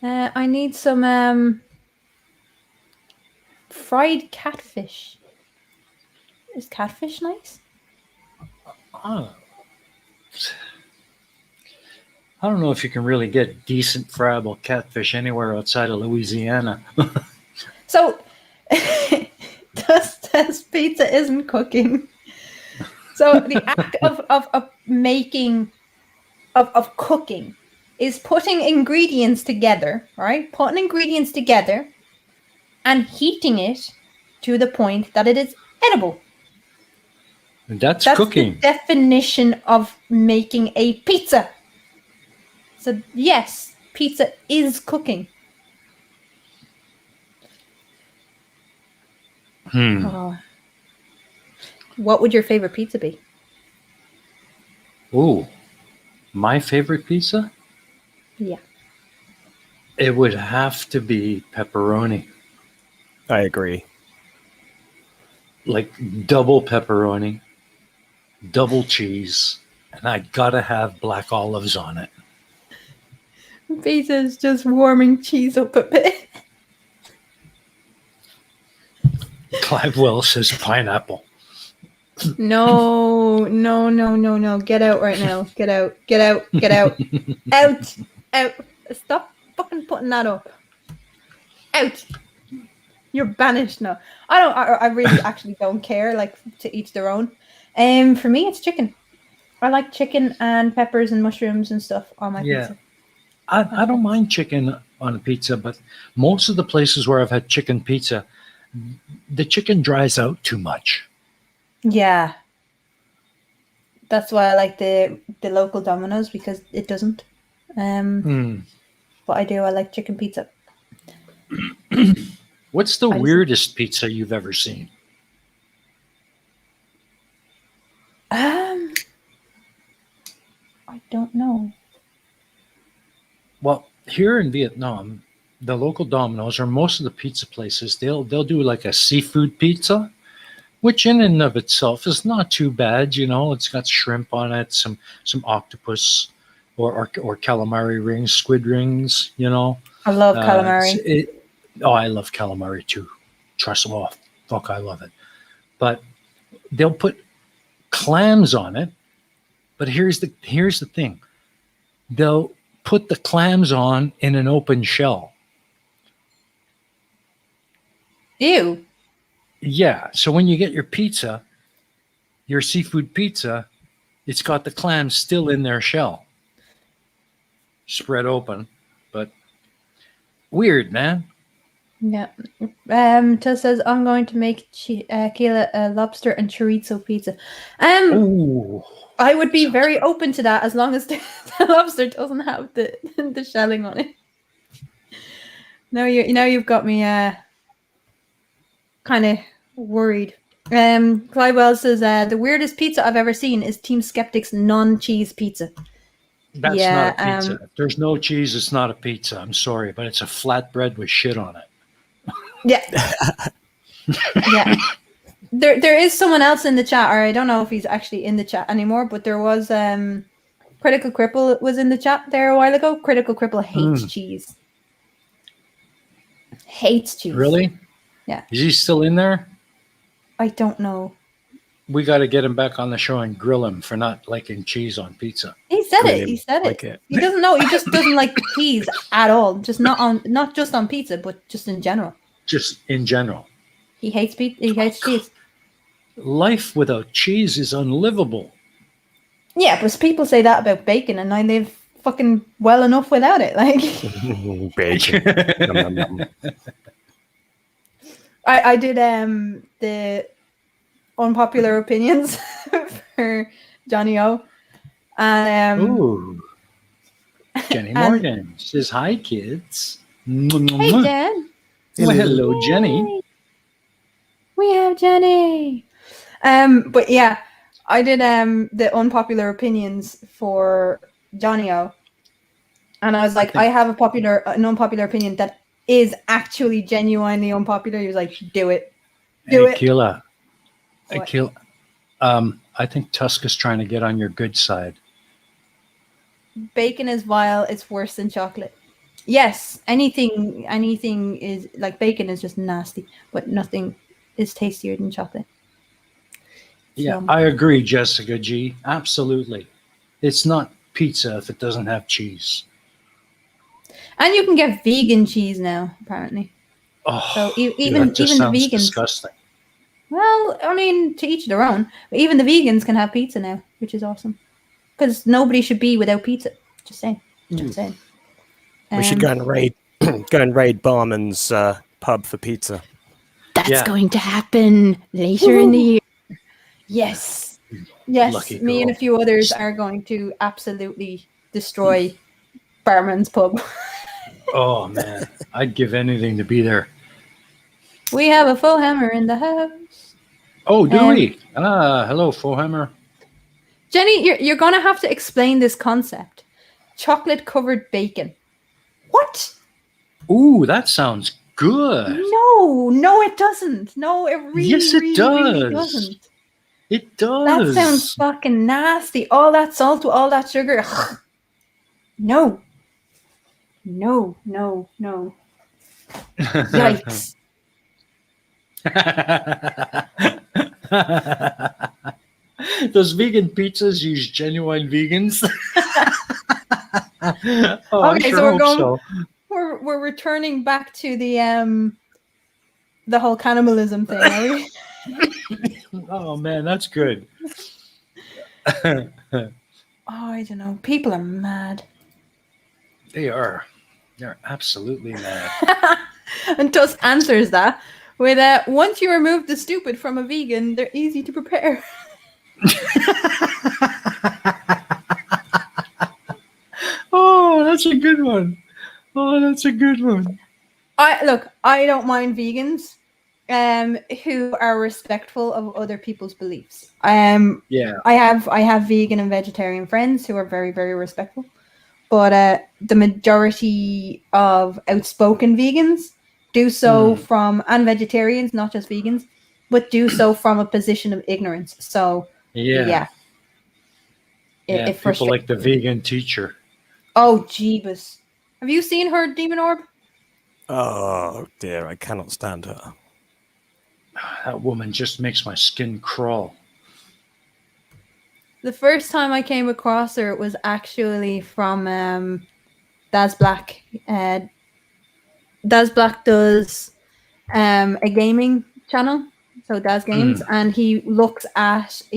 I need some fried catfish. Is catfish nice? I don't know if you can really get decent friable catfish anywhere outside of Louisiana. So, Dust pizza isn't cooking. So the act of making, of cooking, is putting ingredients together, right? Putting ingredients together and heating it to the point that it is edible. That's That's cooking. the definition of making a pizza. So yes, pizza is cooking. Oh. What would your favorite pizza be? Ooh, my favorite pizza? Yeah. It would have to be pepperoni. I agree. Like double pepperoni, double cheese, and I gotta have black olives on it. pizza is just warming cheese up a bit. Clive Wells says pineapple. No. Get out right now. Get out. Out. Stop fucking putting that up. Out. You're banished now. I really actually don't care, like, to each their own. For me, it's chicken. I like chicken and peppers and mushrooms and stuff on my pizza. I don't mind chicken on a pizza, but most of the places where I've had chicken pizza, the chicken dries out too much. Yeah. That's why I like the local Domino's, because it doesn't. But I like chicken pizza. What's the weirdest pizza you've ever seen? I don't know. Well, here in Vietnam, the local Domino's or most of the pizza places, they'll do like a seafood pizza, which in and of itself is not too bad. You know, it's got shrimp on it, some octopus or calamari rings, squid rings. You know, I love calamari. I love calamari too. Trust me, oh, fuck, I love it. But they'll put clams on it. But here's the thing. They'll put the clams on in an open shell. Ew. Yeah. So when you get your pizza, your seafood pizza, it's got the clams still in their shell. Spread open. But weird, man. Yeah. Tess says, I'm going to make Keela a lobster and chorizo pizza. Ooh. I would be very open to that, as long as the lobster doesn't have the shelling on it. Now you've got me kind of worried. Clive Wells says, the weirdest pizza I've ever seen is Team Skeptic's non-cheese pizza. That's not a pizza. If there's no cheese, it's not a pizza. I'm sorry, but it's a flatbread with shit on it. Yeah. Yeah. There is someone else in the chat, or I don't know if he's actually in the chat anymore, but there was Critical Cripple was in the chat there a while ago. Critical Cripple hates cheese. Hates cheese. Really? Yeah. Is he still in there? I don't know. We got to get him back on the show and grill him for not liking cheese on pizza. He said it. He said it. He doesn't know. He just doesn't like cheese at all. Just not just on pizza, but just in general. Just in general. He hates pizza. He hates cheese. Life without cheese is unlivable. Yeah, but people say that about bacon, and I live fucking well enough without it. Like bacon. I did the unpopular opinions for Johnny O. And ooh. Jenny Morgan says, hi kids. Hey Jen. Well, hello Jenny. We have Jenny. But yeah, I did the unpopular opinions for Johnny O. And I was like, I have an unpopular opinion that is actually genuinely unpopular. He was like, do it. Do it. Keela. I think Tusk is trying to get on your good side. Bacon is vile. It's worse than chocolate. Yes, anything is like bacon is just nasty, but nothing is tastier than chocolate. Yeah, I agree, Jessica G. Absolutely. It's not pizza if it doesn't have cheese. And you can get vegan cheese now, apparently. Oh, so even the vegans. Disgusting. Well, I mean, to each their own. But even the vegans can have pizza now, which is awesome. Because nobody should be without pizza. Just saying. Just saying. We should go and raid Barman's pub for pizza. That's going to happen later in the year. Yes. Yes. Lucky Me girl. and a few others are going to absolutely destroy Barman's pub. Oh man, I'd give anything to be there. We have a faux hammer in the house. Oh, do we? Hello, Fohammer. Jenny, you're going to have to explain this concept. Chocolate covered bacon. What? Ooh, that sounds good. No, it doesn't. No, it really, yes, it really, does. really doesn't. It does. That sounds fucking nasty. All that salt with all that sugar. No. No. Yikes. Does vegan pizzas use genuine vegans? Oh, I Okay, sure so we're hope going. so. We're returning back to the whole cannibalism thing, are we? Oh man, that's good. Oh, I don't know. People are mad. They are. They're absolutely mad. And Tusk answers that with once you remove the stupid from a vegan, they're easy to prepare. Oh, that's a good one. Oh, that's a good one. I don't mind vegans who are respectful of other people's beliefs. Yeah. I have vegan and vegetarian friends who are very, very respectful. But the majority of outspoken vegans do so from, and vegetarians, not just vegans, but do so from a position of ignorance. So Yeah. It People frustrates like the me. vegan teacher. Oh, Jeebus. Have you seen her, Demon Orb? Oh dear, I cannot stand her. That woman just makes my skin crawl. The first time I came across her, it was actually from Daz Black. Daz Black does a gaming channel, so Daz Games, and he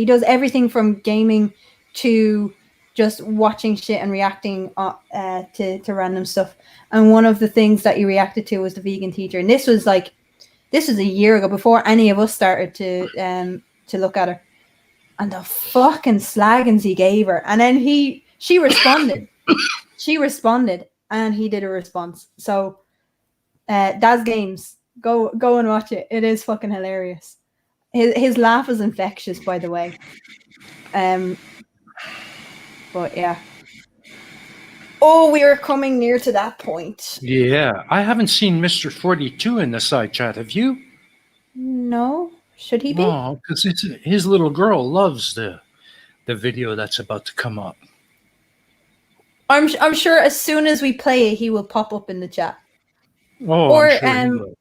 does everything from gaming to just watching shit and reacting to random stuff. And one of the things that he reacted to was the vegan teacher, and this was a year ago, before any of us started to look at her. And the fucking slaggins he gave her. And then she responded. She responded and he did a response. So Daz Games, go and watch it. It is fucking hilarious. His laugh is infectious, by the way. But yeah. Oh, we are coming near to that point. Yeah. I haven't seen Mr. 42 in the side chat. Have you? No. Should he be? Oh, because his little girl loves the video that's about to come up. I'm sure as soon as we play it, he will pop up in the chat. Oh, Or I'm sure he will.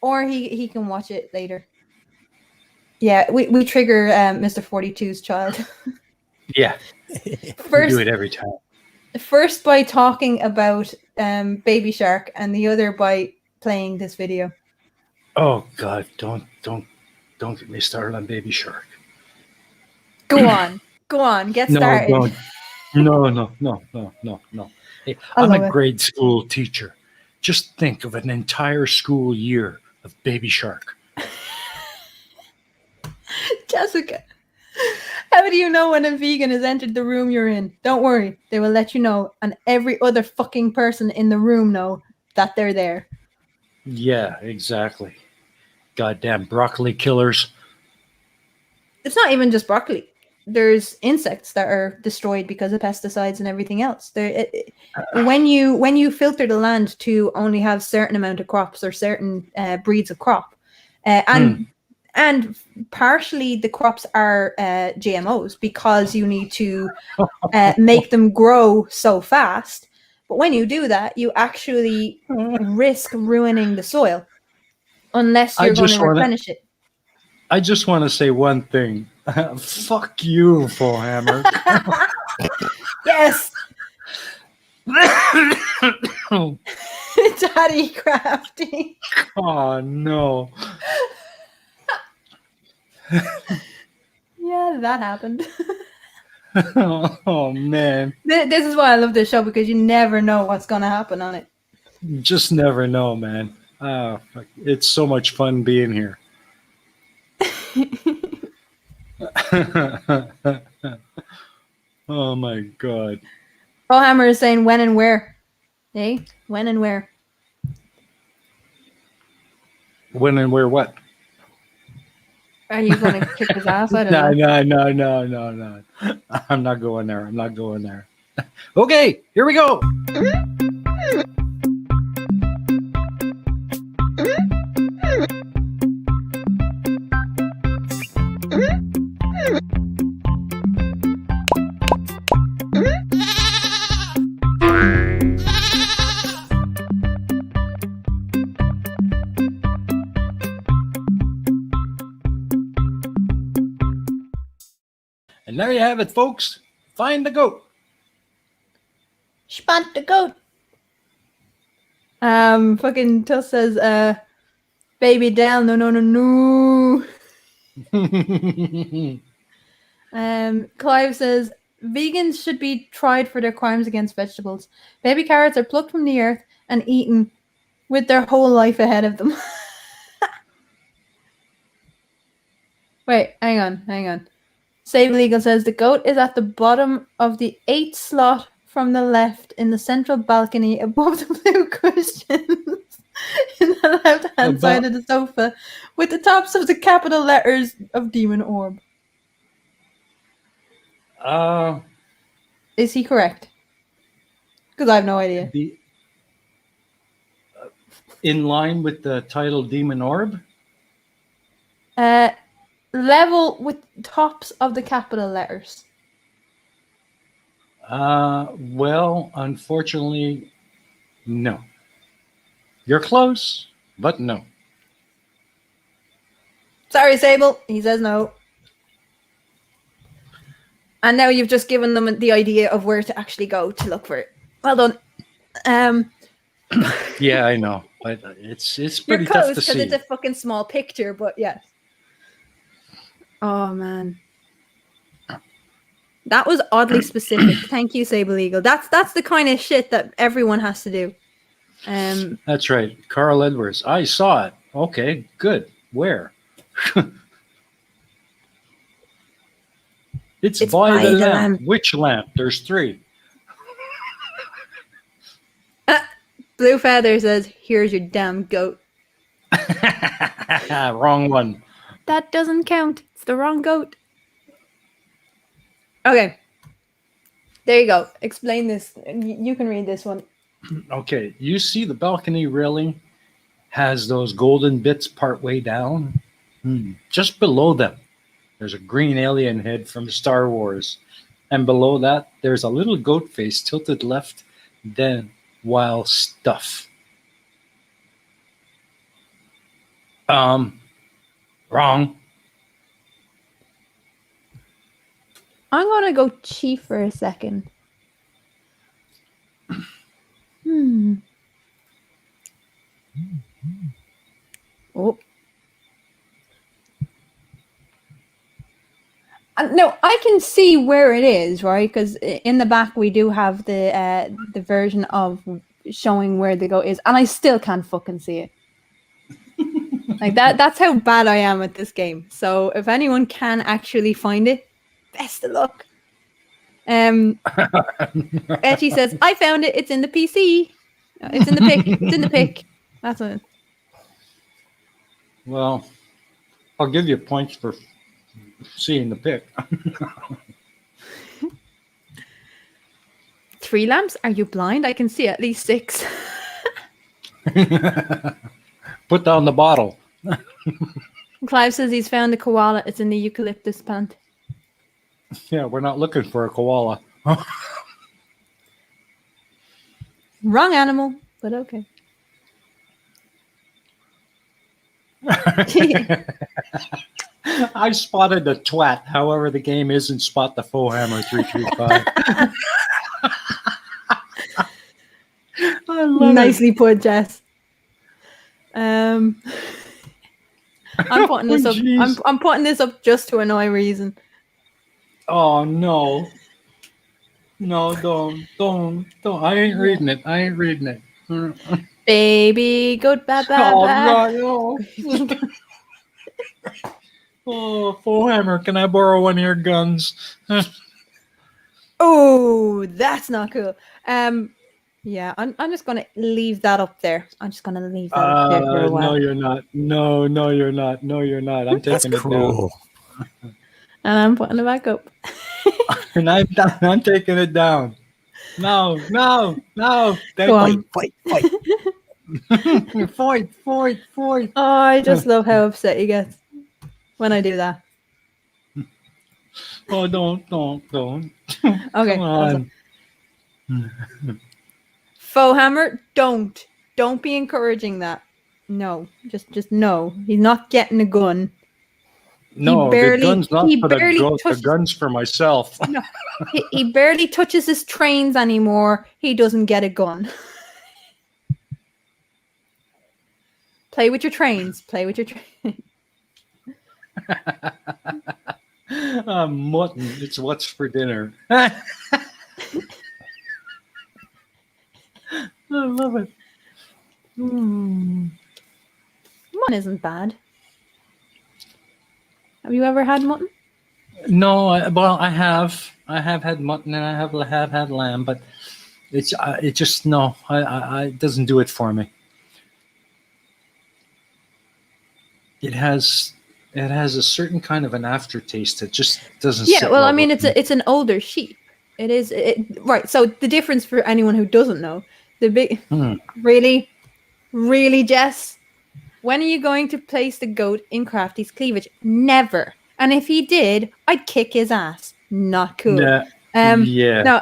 Or he can watch it later. Yeah, we trigger Mr. 42's child. Yeah. We do it every time. First by talking about Baby Shark, and the other by playing this video. Oh God! Don't get me started on Baby Shark. Go on, get started. No. Hey, I'm a it. grade school teacher. Just think of an entire school year of Baby Shark. Jessica, how do you know when a vegan has entered the room you're in? Don't worry, they will let you know, and every other fucking person in the room know that they're there. Yeah, exactly. Goddamn broccoli killers. It's not even just broccoli. There's insects that are destroyed because of pesticides and everything else. When you filter the land to only have certain amount of crops or certain breeds of crop, and partially the crops are GMOs because you need to make them grow so fast. But when you do that, you actually risk ruining the soil unless you're going to replenish it. I just want to say one thing. Fuck you, Fullhammer. Yes. Daddy crafty. Oh no. Yeah, that happened. Oh man. This is why I love this show, because you never know what's going to happen on it. You just never know, man. It's so much fun being here. Oh my God. Hammer is saying when and where. Hey, when and where? When and where what? Are you going to kick his ass? I don't know. No. I'm not going there. Okay, here we go. there you have it, folks. Find the goat. Spant the goat. Fucking Tuss says, baby Del, no. Clive says, vegans should be tried for their crimes against vegetables. Baby carrots are plucked from the earth and eaten with their whole life ahead of them. Wait, hang on. Save Legal says, the goat is at the bottom of the 8th slot from the left in the central balcony above the blue cushions in the left-hand side of the sofa with the tops of the capital letters of Demon Orb. Is he correct? Because I have no idea. In line with the title Demon Orb? Level with tops of the capital letters. Well, unfortunately, no. You're close, but no. Sorry, Sable. He says no. And now you've just given them the idea of where to actually go to look for it. Well done. Yeah, I know. But it's pretty You're close tough to see. because it's a fucking small picture, but yes. Oh, man. That was oddly specific. Thank you, Sable Eagle. That's the kind of shit that everyone has to do. That's right. Carl Edwards. I saw it. Okay, good. Where? It's by the lamp. Which lamp? There's 3. Blue Feather says, here's your damn goat. Wrong one. That doesn't count. It's the wrong goat. Okay. There you go. Explain this. You can read this one. Okay. You see the balcony railing has those golden bits partway down? Just below them, there's a green alien head from Star Wars. And below that, there's a little goat face tilted left, then while stuff. Wrong. I'm going to go chief for a second. Oh. No, I can see where it is, right? Because in the back we do have the version of showing where the goat is, and I still can't fucking see it. Like that's how bad I am at this game. So if anyone can actually find it, best of luck. Etty says, I found it. It's in the PC. It's in the pic. It's in the pic. That's it. Well, I'll give you points for seeing the pic. 3 lamps? Are you blind? I can see at least 6. Put down the bottle. Clive says he's found a koala. It's in the eucalyptus plant. Yeah, we're not looking for a koala. Wrong animal, but okay. I spotted the twat. However, the game isn't Spot the Foe Hammer 335. I love Nicely put, Jess. I'm putting this up. I'm putting this up just to annoy Reason. Oh no. No, don't. I ain't reading it. Baby goat ba ba ba. No. Oh, Foe Hammer, can I borrow one of your guns? Oh, that's not cool. Yeah, I'm just gonna leave that up there. I'm just gonna leave that up there for a while. No, you're not. No, you're not. I'm taking it down. And I'm putting it back up. And I'm taking it down. No. Go on. Fight. Fight. Oh, I just love how upset he gets when I do that. Oh, don't. Okay. Come on. Foe Hammer, don't be encouraging that. No, just no. He's not getting a gun. No, the gun's not for the goat. The touches, gun's for myself. no, he barely touches his trains anymore. He doesn't get a gun. Play with your trains. Play with your trains. Mutton. It's what's for dinner. I love it. Mutton isn't bad. Have you ever had mutton? No, I have. I have had mutton and I have had lamb, but it just no. It doesn't do it for me. It has a certain kind of an aftertaste that just doesn't. Yeah, sit well, I with mean, me. it's an older sheep. It is right. So the difference for anyone who doesn't know, the big really, Jess, when are you going to place the goat in Crafty's cleavage? Never. And if he did, I'd kick his ass. Not cool. Yeah. No.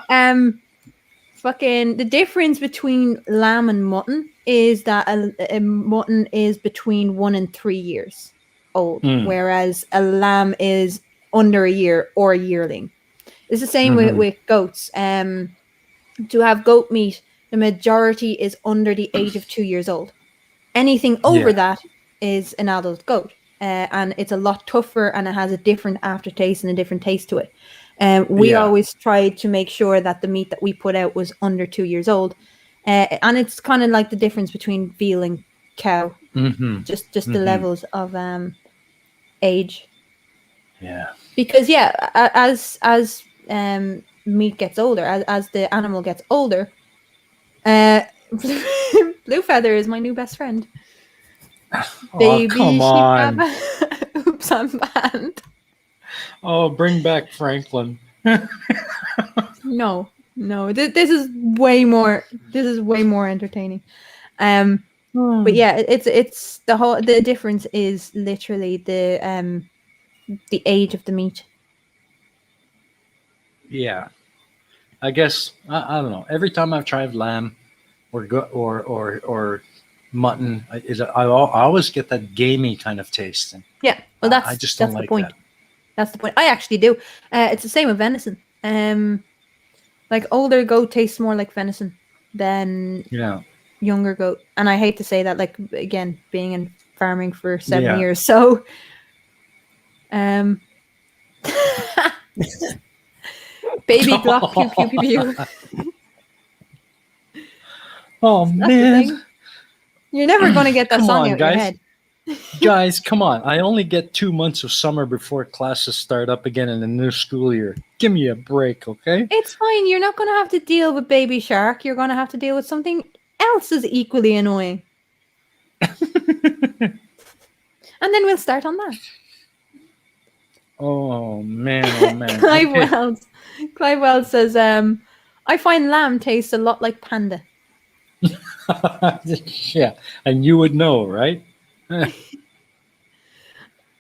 Fucking the difference between lamb and mutton is that a mutton is between 1 and 3 years old, whereas a lamb is under a year or a yearling. It's the same with goats. To have goat meat, the majority is under the age of 2 years old. Anything over that is an adult goat, and it's a lot tougher, and it has a different aftertaste and a different taste to it. We always tried to make sure that the meat that we put out was under 2 years old, and it's kind of like the difference between veal and cow, just the levels of age. Yeah. Because as meat gets older, as the animal gets older, Blue Feather is my new best friend. Oh, come on. Oops, I'm banned. Oh, bring back Franklin. No. This is way more. This is way more entertaining. But yeah, it's the difference is literally the age of the meat. Yeah, I guess I don't know. Every time I've tried lamb or mutton, I always get that gamey kind of taste. And yeah, well, I just don't that's like the point. that. That's the point. I actually do. It's the same with venison. Like older goat tastes more like venison than younger goat. And I hate to say that, like, again, being in farming for 7 years. So, baby Glock pew pew pew pew. Oh, man. You're never going to get that Come song on, out of your guys. head. Guys, come on. I only get 2 months of summer before classes start up again in the new school year. Give me a break, okay? It's fine. You're not going to have to deal with Baby Shark. You're going to have to deal with something else as equally annoying. And then we'll start on that. Oh, man. Clive Wells says, I find lamb tastes a lot like panda. Yeah, and you would know, right?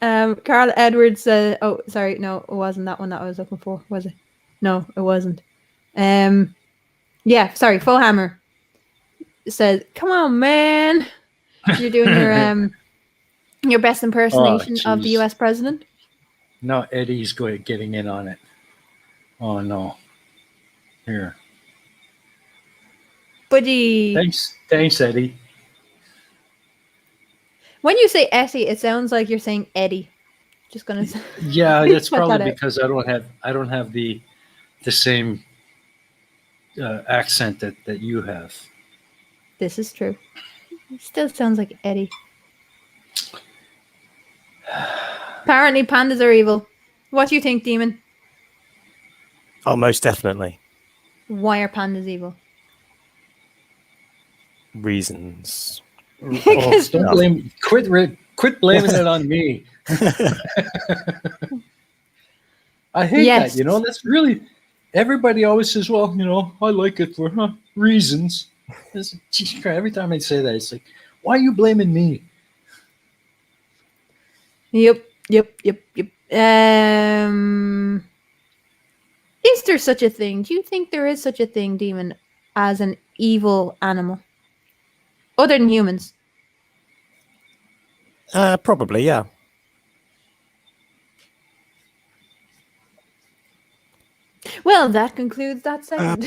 Carl Edwards said, oh, sorry, no, it wasn't that one that I was looking for, was it? No, it wasn't. Yeah, sorry, Fohammer says, come on, man. You're doing your best impersonation of the US president. No, Eddie's getting in on it. Oh, no. Here. Buddy. Thanks, Eddie. When you say Eddie, it sounds like you're saying Eddie. Just gonna say. Yeah, that's probably because I don't have the same accent that you have. This is true. It still sounds like Eddie. Apparently, pandas are evil. What do you think, Demon? Oh, most definitely. Why are pandas evil? Reasons. Quit blaming it on me. I hate that. That's really, everybody always says, well, I like it for reasons. Every time I say that, it's like, why are you blaming me? Yep. Is there such a thing? Do you think there is such a thing, Demon, as an evil animal? Other than humans? Probably, yeah. Well, that concludes that segment.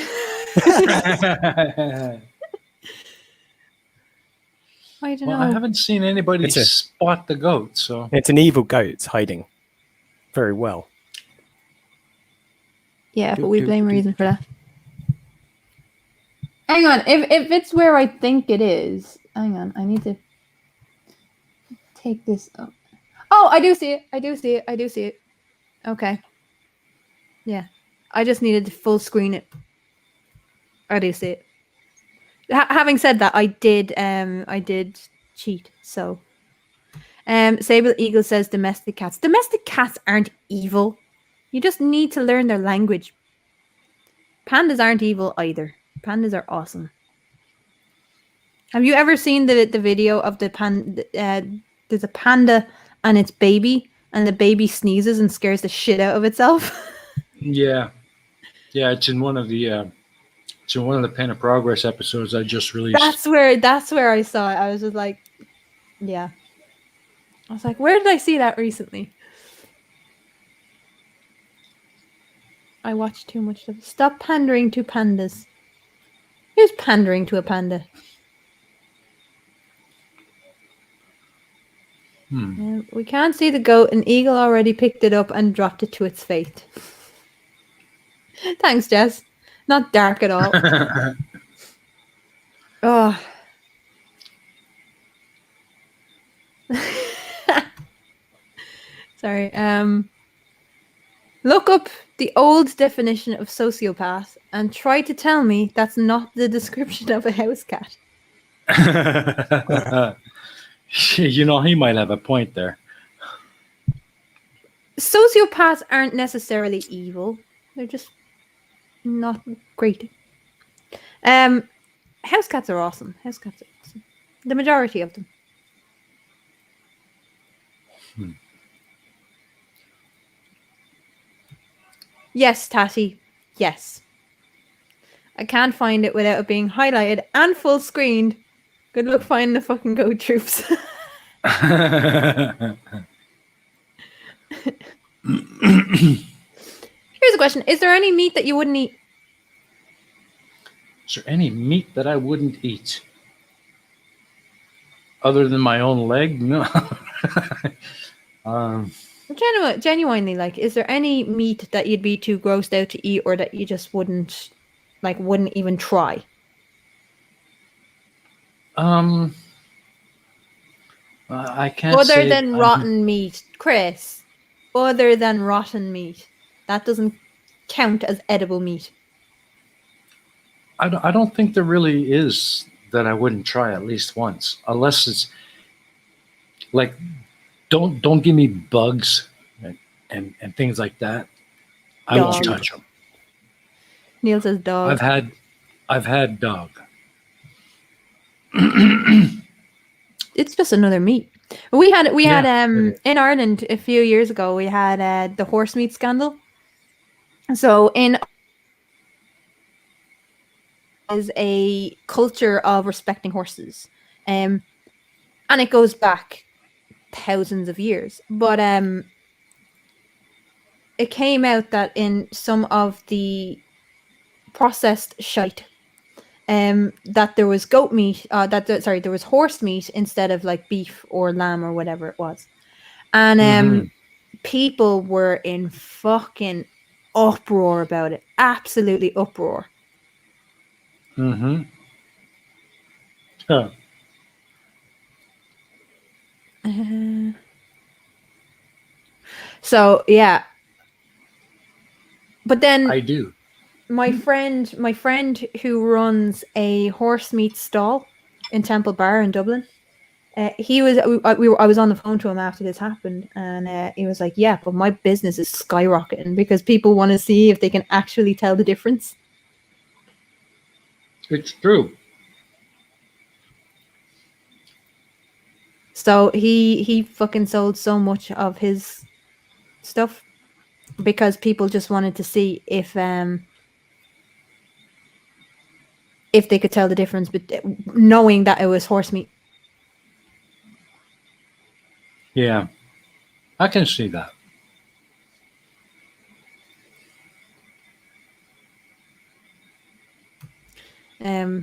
I don't Well, know. I haven't seen anybody spot the goat, so It's an evil goat hiding very well. Yeah, but we blame reason for that. Hang on, if it's where I think it is, hang on, I need to take this up. Oh, I do see it. I do see it. I do see it. Okay. Yeah. I just needed to full screen it. I do see it. Having said that, I did cheat, so Sable Eagle says domestic cats. Domestic cats aren't evil. You just need to learn their language. Pandas aren't evil either. Pandas are awesome. Have you ever seen the video of the there's a panda and its baby, and the baby sneezes and scares the shit out of itself? yeah, it's in one of the Pen of Progress episodes I just released. That's where I saw it. I was just like, yeah. I was like, where did I see that recently? I watched too much of it. Stop pandering to pandas. Who's pandering to a panda? We can't see the goat. An eagle already picked it up and dropped it to its fate. Thanks, Jess. Not dark at all. Oh. Sorry. Look up the old definition of sociopath and try to tell me that's not the description of a house cat. You know, he might have a point there. Sociopaths aren't necessarily evil. They're just not great. House cats are awesome. House cats are awesome. The majority of them. Yes, Tatty. Yes. I can't find it without it being highlighted and full screened. Good luck finding the fucking goat troops. Here's a question. Is there any meat that you wouldn't eat? Is there any meat that I wouldn't eat? Other than my own leg? No. Genuinely, like, is there any meat that you'd be too grossed out to eat or that you just wouldn't even try? I can't Other say than rotten meat, Chris. Other than rotten meat. That doesn't count as edible meat. I don't think there really is that I wouldn't try at least once, unless it's like don't give me bugs and things like that. I won't touch them. Neil says dog. I've had dog. It's just another meat. We had in Ireland a few years ago. We had the horse meat scandal. So is a culture of respecting horses, and it goes back thousands of years. But it came out that in some of the processed shite, that there was goat meat. There was horse meat instead of like beef or lamb or whatever it was, and people were in fucking uproar about it. Absolutely uproar. Mm-hmm. Huh. So yeah, but then I do. My friend who runs a horse meat stall in Temple Bar in Dublin, I was on the phone to him after this happened, and he was like, "Yeah, but my business is skyrocketing because people want to see if they can actually tell the difference." It's true. So he fucking sold so much of his stuff because people just wanted to see if they could tell the difference, but knowing that it was horse meat. Yeah, I can see that. I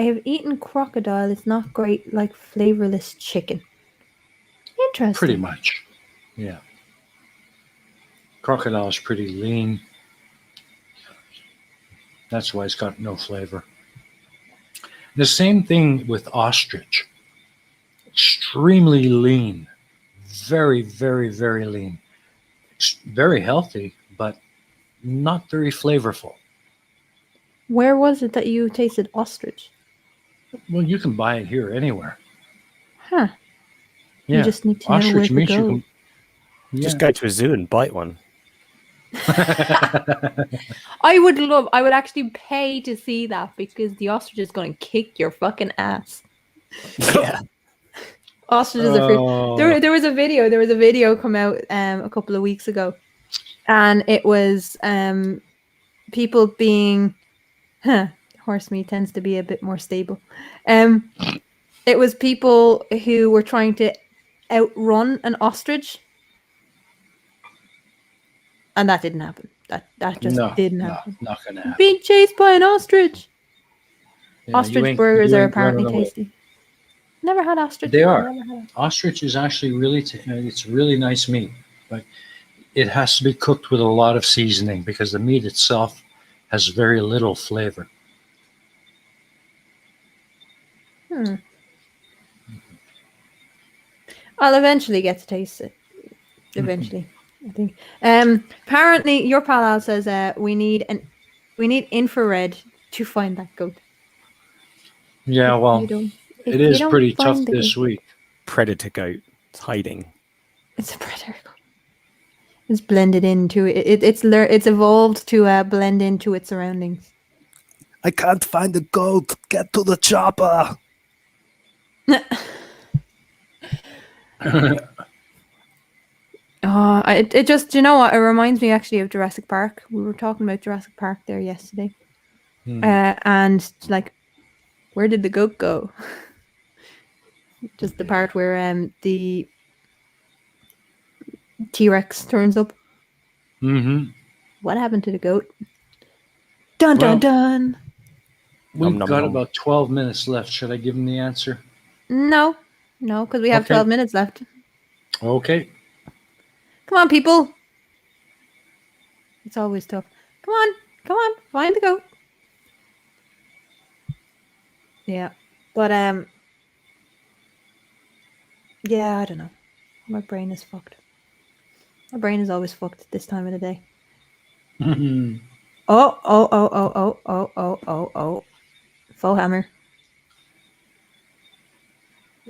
have eaten crocodile. It's not great, like flavorless chicken. Interesting. Pretty much. Yeah. Crocodile is pretty lean. That's why it's got no flavor. The same thing with ostrich. Extremely lean. Very, very, very lean. Very healthy, but not very flavorful. Where was it that you tasted ostrich? Well, you can buy it here anywhere. Huh. Yeah. You just need to know where Ostrich to meat, go. you can. Just go to a zoo and bite one. I would actually pay to see that because the ostrich is going to kick your fucking ass. Yeah. Ostriches are free. There was a video come out a couple of weeks ago, and it was people being horse meat tends to be a bit more stable. It was people who were trying to outrun an ostrich, and that didn't happen. That just didn't happen. Not gonna happen. Being chased by an ostrich. Yeah, Ostrich burgers are apparently tasty. Never had ostrich. They are. Ostrich is actually really, it's really nice meat, but it has to be cooked with a lot of seasoning because the meat itself has very little flavor. I'll eventually get to taste it. Eventually, I think. Apparently, your pal Al says we need infrared to find that goat. Yeah, well, it is pretty tough this week. Predator goat. It's hiding. It's a predator goat. It's blended into it. It's evolved to blend into its surroundings. I can't find the goat. Get to the chopper. It just, you know what? It reminds me actually of Jurassic Park. We were talking about Jurassic Park there yesterday. And like, where did the goat go? Just the part where the T-Rex turns up. Mm-hmm. What happened to the goat? Dun dun dun. We've got about 12 minutes left. Should I give him the answer? No, because we have 12 minutes left. Okay. Come on, people. It's always tough. Come on, find the goat. Yeah, but yeah, I don't know. My brain is fucked. My brain is always fucked at this time of the day. Oh. Faux hammer.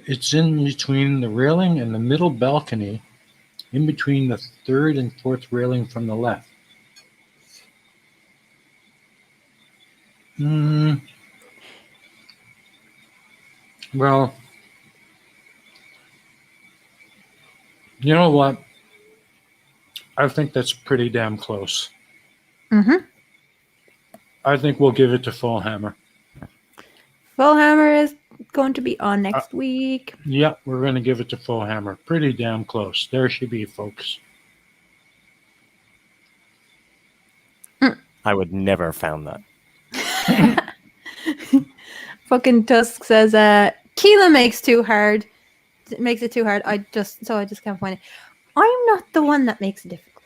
It's in between the railing and the middle balcony, in between the third and fourth railing from the left. Well, you know what? I think that's pretty damn close. Mm-hmm. I think we'll give it to Full Hammer. Full Hammer is going to be on next week. Yeah, we're going to give it to Full Hammer. Pretty damn close. There she be, folks. I would never have found that. Fucking Tusk says, Keela makes it too hard. I just can't find it. I'm not the one that makes it difficult.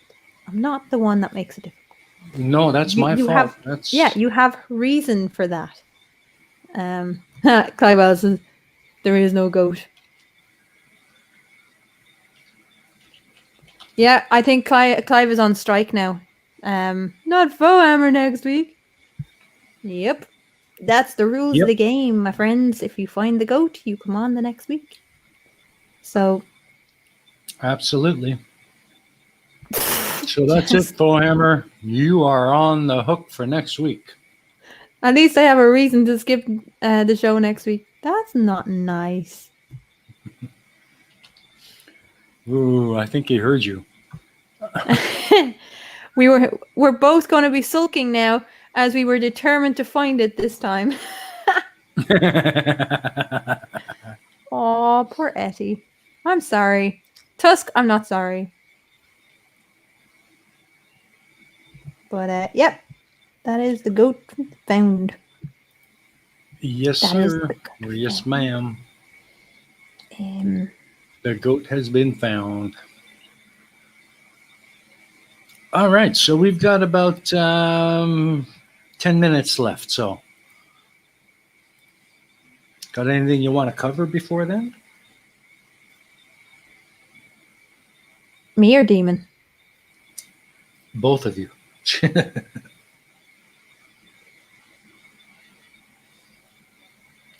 No, that's my fault. You have reason for that. Clive Wells says, there is no goat. Yeah, I think Clive is on strike now. Not Faux Hammer next week. Yep. That's the rules of the game, my friends. If you find the goat, you come on the next week. So. Absolutely. So that's it, Faux Hammer. You are on the hook for next week. At least I have a reason to skip the show next week. That's not nice. Ooh, I think he heard you. We're both going to be sulking now, as we were determined to find it this time. Oh, poor Etty. I'm sorry. Tusk, I'm not sorry. But, yep. That is the goat found. Yes, That is sir. the goat Or yes, found. ma'am. Um, The goat has been found. All right, so we've got about 10 minutes left. So, got anything you want to cover before then? me or demon? Both of you.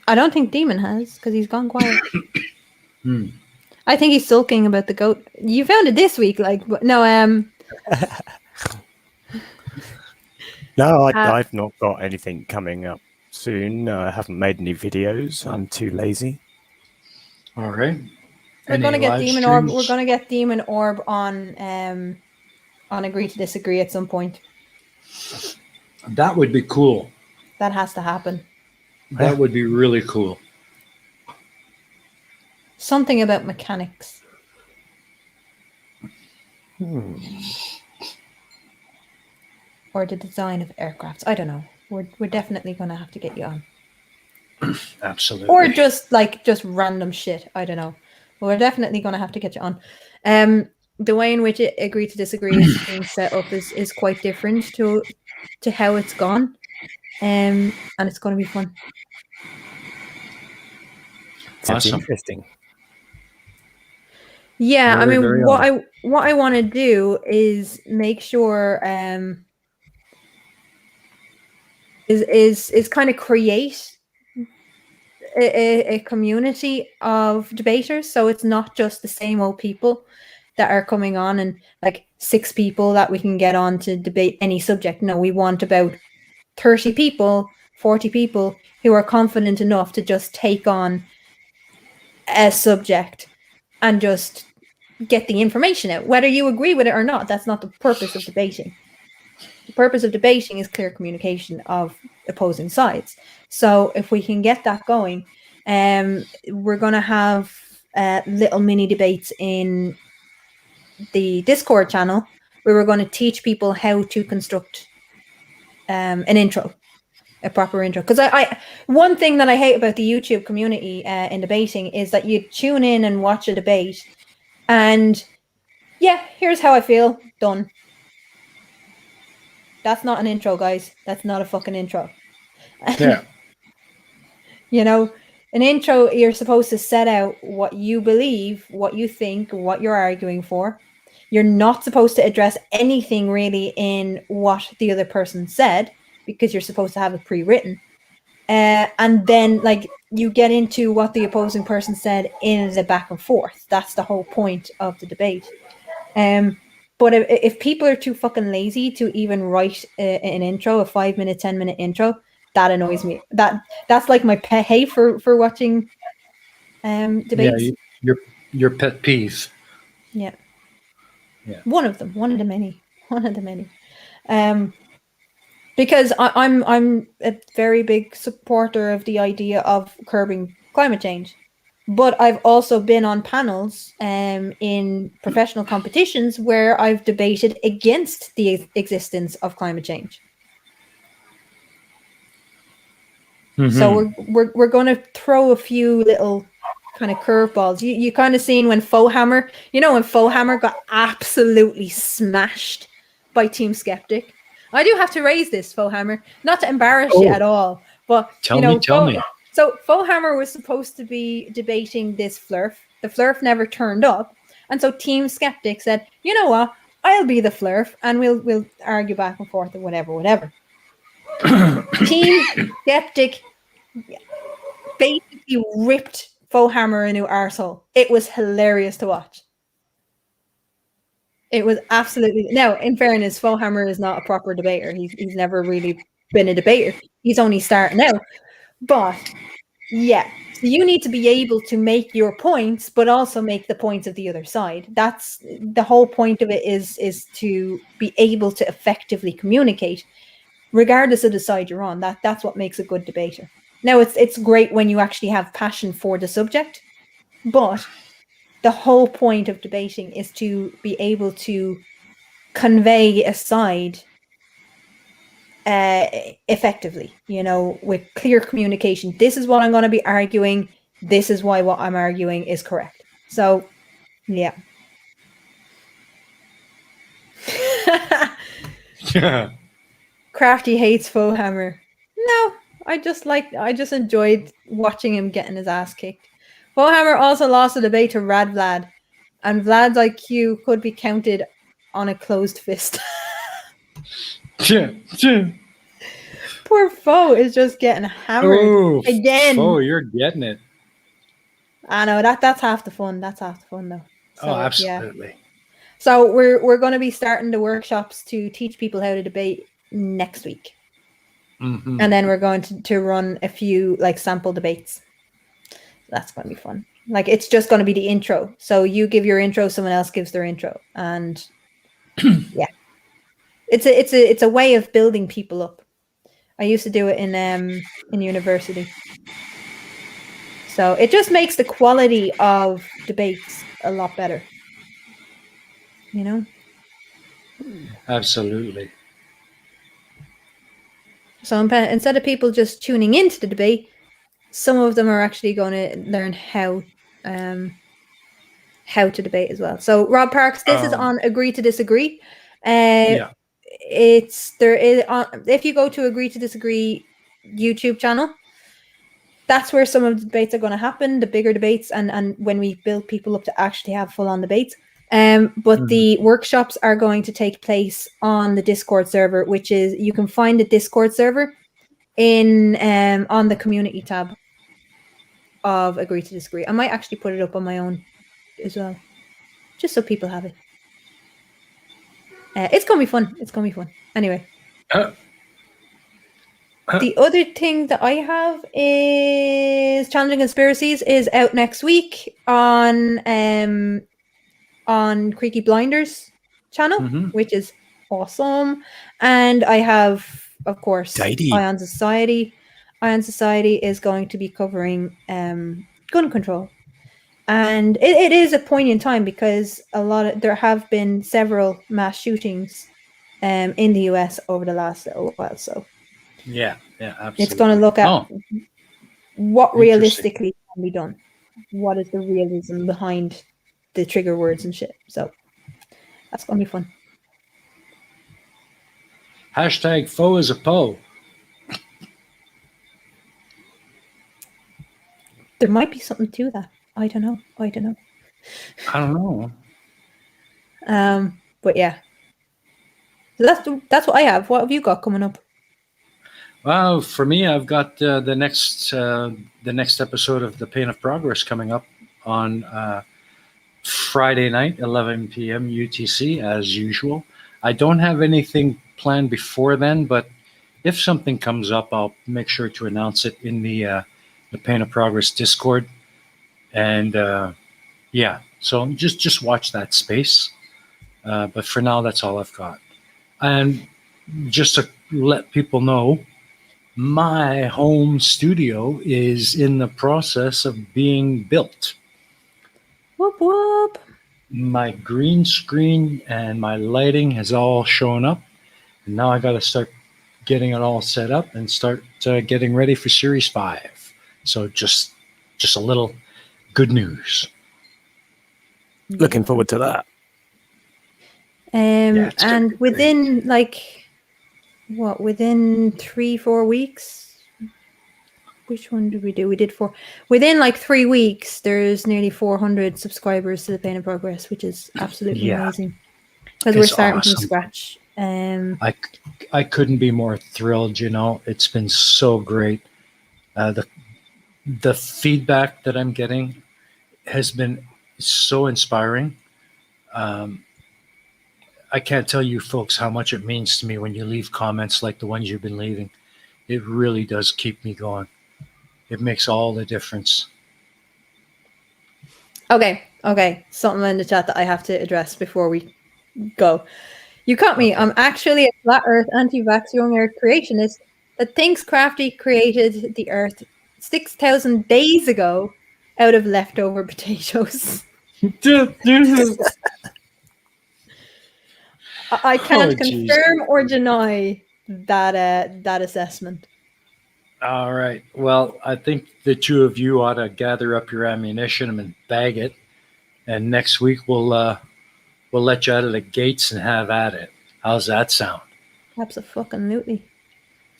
I don't think demon has because he's gone quiet. Hmm. I think he's sulking about the goat. You found it this week, like no. No, Uh, I've not got anything coming up soon. I haven't made any videos. I'm too lazy. All right. We're Any gonna get live demon orb. We're streams? gonna get demon orb on agree to disagree at some point. That would be cool. That has to happen. That would be really cool. Something about mechanics. Or the design of aircrafts. I don't know. We're definitely gonna have to get you on. Absolutely. Or just random shit. I don't know. But we're definitely gonna have to get you on. The way in which it agree to disagree is being set up is quite different to how it's gone. And it's gonna be fun. Sounds Awesome. interesting. Yeah, I Very, mean very what I want to do is make sure is kind of create a community of debaters, so it's not just the same old people that are coming on and like 6 people that we can get on to debate any subject. No, we want about 30 people, 40 people who are confident enough to just take on a subject and just get the information out. Whether you agree with it or not, that's not the purpose of debating. The purpose of debating is clear communication of opposing sides. So if we can get that going, we're going to have little mini debates in the Discord channel where we're going to teach people how to construct an intro, a proper intro. Because I one thing that I hate about the YouTube community in debating is that you tune in and watch a debate and yeah, here's how I feel, done. That's not an intro, guys. That's not a fucking intro. Yeah. You know, an intro, you're supposed to set out what you believe, what you think, what you're arguing for. You're not supposed to address anything really in what the other person said because you're supposed to have it pre-written. And then like you get into what the opposing person said in the back and forth. That's the whole point of the debate. But if people are too fucking lazy to even write an intro, a 5-minute, 10-minute intro, that annoys me. That's like my pet hate for watching debates. Yeah, your pet peeve. Yeah. Yeah. One of them. One of the many. Because I'm a very big supporter of the idea of curbing climate change. But I've also been on panels in professional competitions where I've debated against the existence of climate change. Mm-hmm. So we're going to throw a few little kind of curveballs. You kind of seen when Fohammer, when Fohammer got absolutely smashed by Team Skeptic. I do have to raise this, Fohammer, not to embarrass you at all, but tell me. So Fohammer was supposed to be debating this Flurf. The Flurf never turned up, and so Team Skeptic said, "You know what? I'll be the Flurf, and we'll argue back and forth and whatever." Team Skeptic basically ripped Fohammer a new arsehole. It was hilarious to watch. It was absolutely. Now, in fairness, Fohammer is not a proper debater. He's never really been a debater. He's only starting out. But yeah, so you need to be able to make your points, but also make the points of the other side. That's the whole point of it is to be able to effectively communicate, regardless of the side you're on. That's what makes a good debater. Now, it's great when you actually have passion for the subject, but the whole point of debating is to be able to convey a side effectively, with clear communication. This is what I'm going to be arguing. This is why what I'm arguing is correct. So, yeah. Crafty hates Fohammer. No, I just enjoyed watching him getting his ass kicked. Fohammer also lost a debate to Rad Vlad, and Vlad's IQ could be counted on a closed fist. Poor Foe is just getting hammered again. Foe, you're getting it. I know that's half the fun. That's half the fun, though. So, absolutely. Yeah. So we're going to be starting the workshops to teach people how to debate next week. Mm-hmm. And then we're going to run a few sample debates. That's going to be fun. It's just going to be the intro. So you give your intro, someone else gives their intro, and yeah, it's a way of building people up. I used to do it in university. So it just makes the quality of debates a lot better. Absolutely. So instead of people just tuning into the debate, some of them are actually going to learn how to debate as well. So Rob Parks, this is on Agree to Disagree. If you go to Agree to Disagree YouTube channel, that's where some of the debates are going to happen, the bigger debates, and when we build people up to actually have full on debates. But the workshops are going to take place on the Discord server, which is, you can find the Discord server on the community tab of Agree to Disagree. I might actually put it up on my own as well, just so people have it. It's gonna be fun. Anyway, the other thing that I have is Challenging Conspiracies is out next week on Creaky Blinders channel, which is awesome. And I have, of course, Ion Society. Ion Society is going to be covering gun control. And it is a poignant time because there have been several mass shootings in the US over the last little while. So yeah, absolutely. It's going to look at what realistically can be done. What is the realism behind the trigger words and shit? So that's going to be fun. Hashtag Foe is a Poe. There might be something to that. I don't know. But yeah. So that's what I have. What have you got coming up? Well, for me, I've got the next episode of The Pain of Progress coming up on Friday night, 11 p.m. UTC, as usual. I don't have anything planned before then, but if something comes up, I'll make sure to announce it in the Pain of Progress Discord. And so just watch that space. But for now, that's all I've got. And just to let people know, my home studio is in the process of being built. Whoop, whoop. My green screen and my lighting has all shown up. And now I got to start getting it all set up and start getting ready for Series 5. So just a little good news. Looking forward to that. And within within 3-4 weeks? Which one did we do? We did 4. Within 3 weeks, there's nearly 400 subscribers to the Pain of Progress, which is absolutely amazing. Because we're starting from scratch. I couldn't be more thrilled. It's been so great. The feedback that I'm getting has been so inspiring. I can't tell you folks how much it means to me when you leave comments like the ones you've been leaving. It really does keep me going. It makes all the difference. Okay. Something in the chat that I have to address before we go. You caught me. I'm actually a flat earth, anti-vax, young earth creationist that thinks Crafty created the earth 6,000 days ago out of leftover potatoes. I can't confirm or deny that assessment. All right. Well, I think the two of you ought to gather up your ammunition and bag it, and next week we'll let you out of the gates and have at it. How's that sound? Absolutely.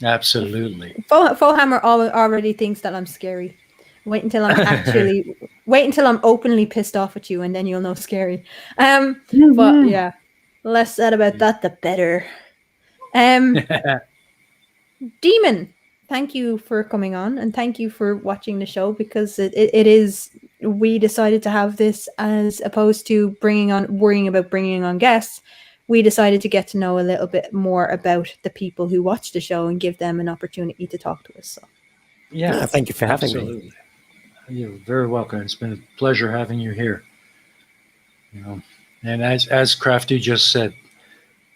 Absolutely. Fohammer already thinks that I'm scary. Wait until I'm openly pissed off at you, and then you'll know scary. But yeah, less said about that, the better. Demon, thank you for coming on, and thank you for watching the show, because it is, we decided to have this as opposed to worrying about bringing on guests. We decided to get to know a little bit more about the people who watch the show and give them an opportunity to talk to us. So Yeah, thank you for having absolutely. me. You're very welcome. It's been a pleasure having you here. You know, and as Crafty just said,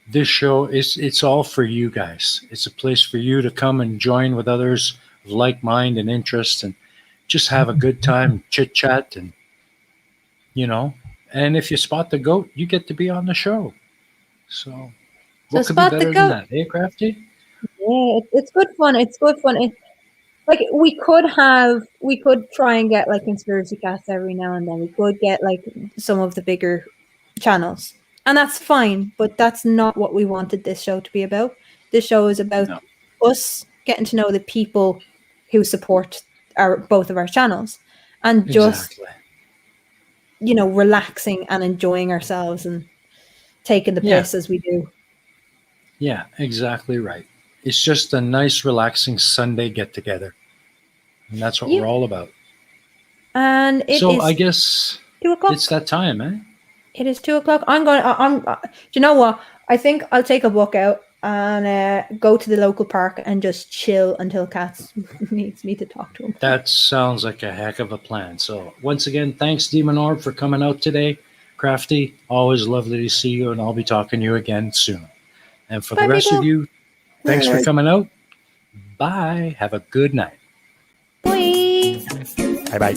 this show it's all for you guys. It's a place for you to come and join with others of like mind and interest, and just have a good time, chit chat, and and if you spot the goat, you get to be on the show. So what could be spot the better goat. than that, eh, Crafty? Yeah, it's good fun. It's good fun. Like we could try and get like conspiracy casts every now and then. We could get like some of the bigger channels, and that's fine. But that's not what we wanted this show to be about. This show is about us getting to know the people who support both of our channels, and just relaxing and enjoying ourselves and taking the piss as we do. Yeah, exactly right. It's just a nice, relaxing Sunday get together, and that's what we're all about. And I guess 2:00. It's that time, eh? It is 2:00. Do you know what? I think I'll take a book out and go to the local park and just chill until Katz needs me to talk to him. That sounds like a heck of a plan. So once again, thanks, Demon Orb, for coming out today. Crafty, always lovely to see you, and I'll be talking to you again soon. And for the rest of you, thanks for coming out. Bye. Have a good night. Bye. Bye-bye.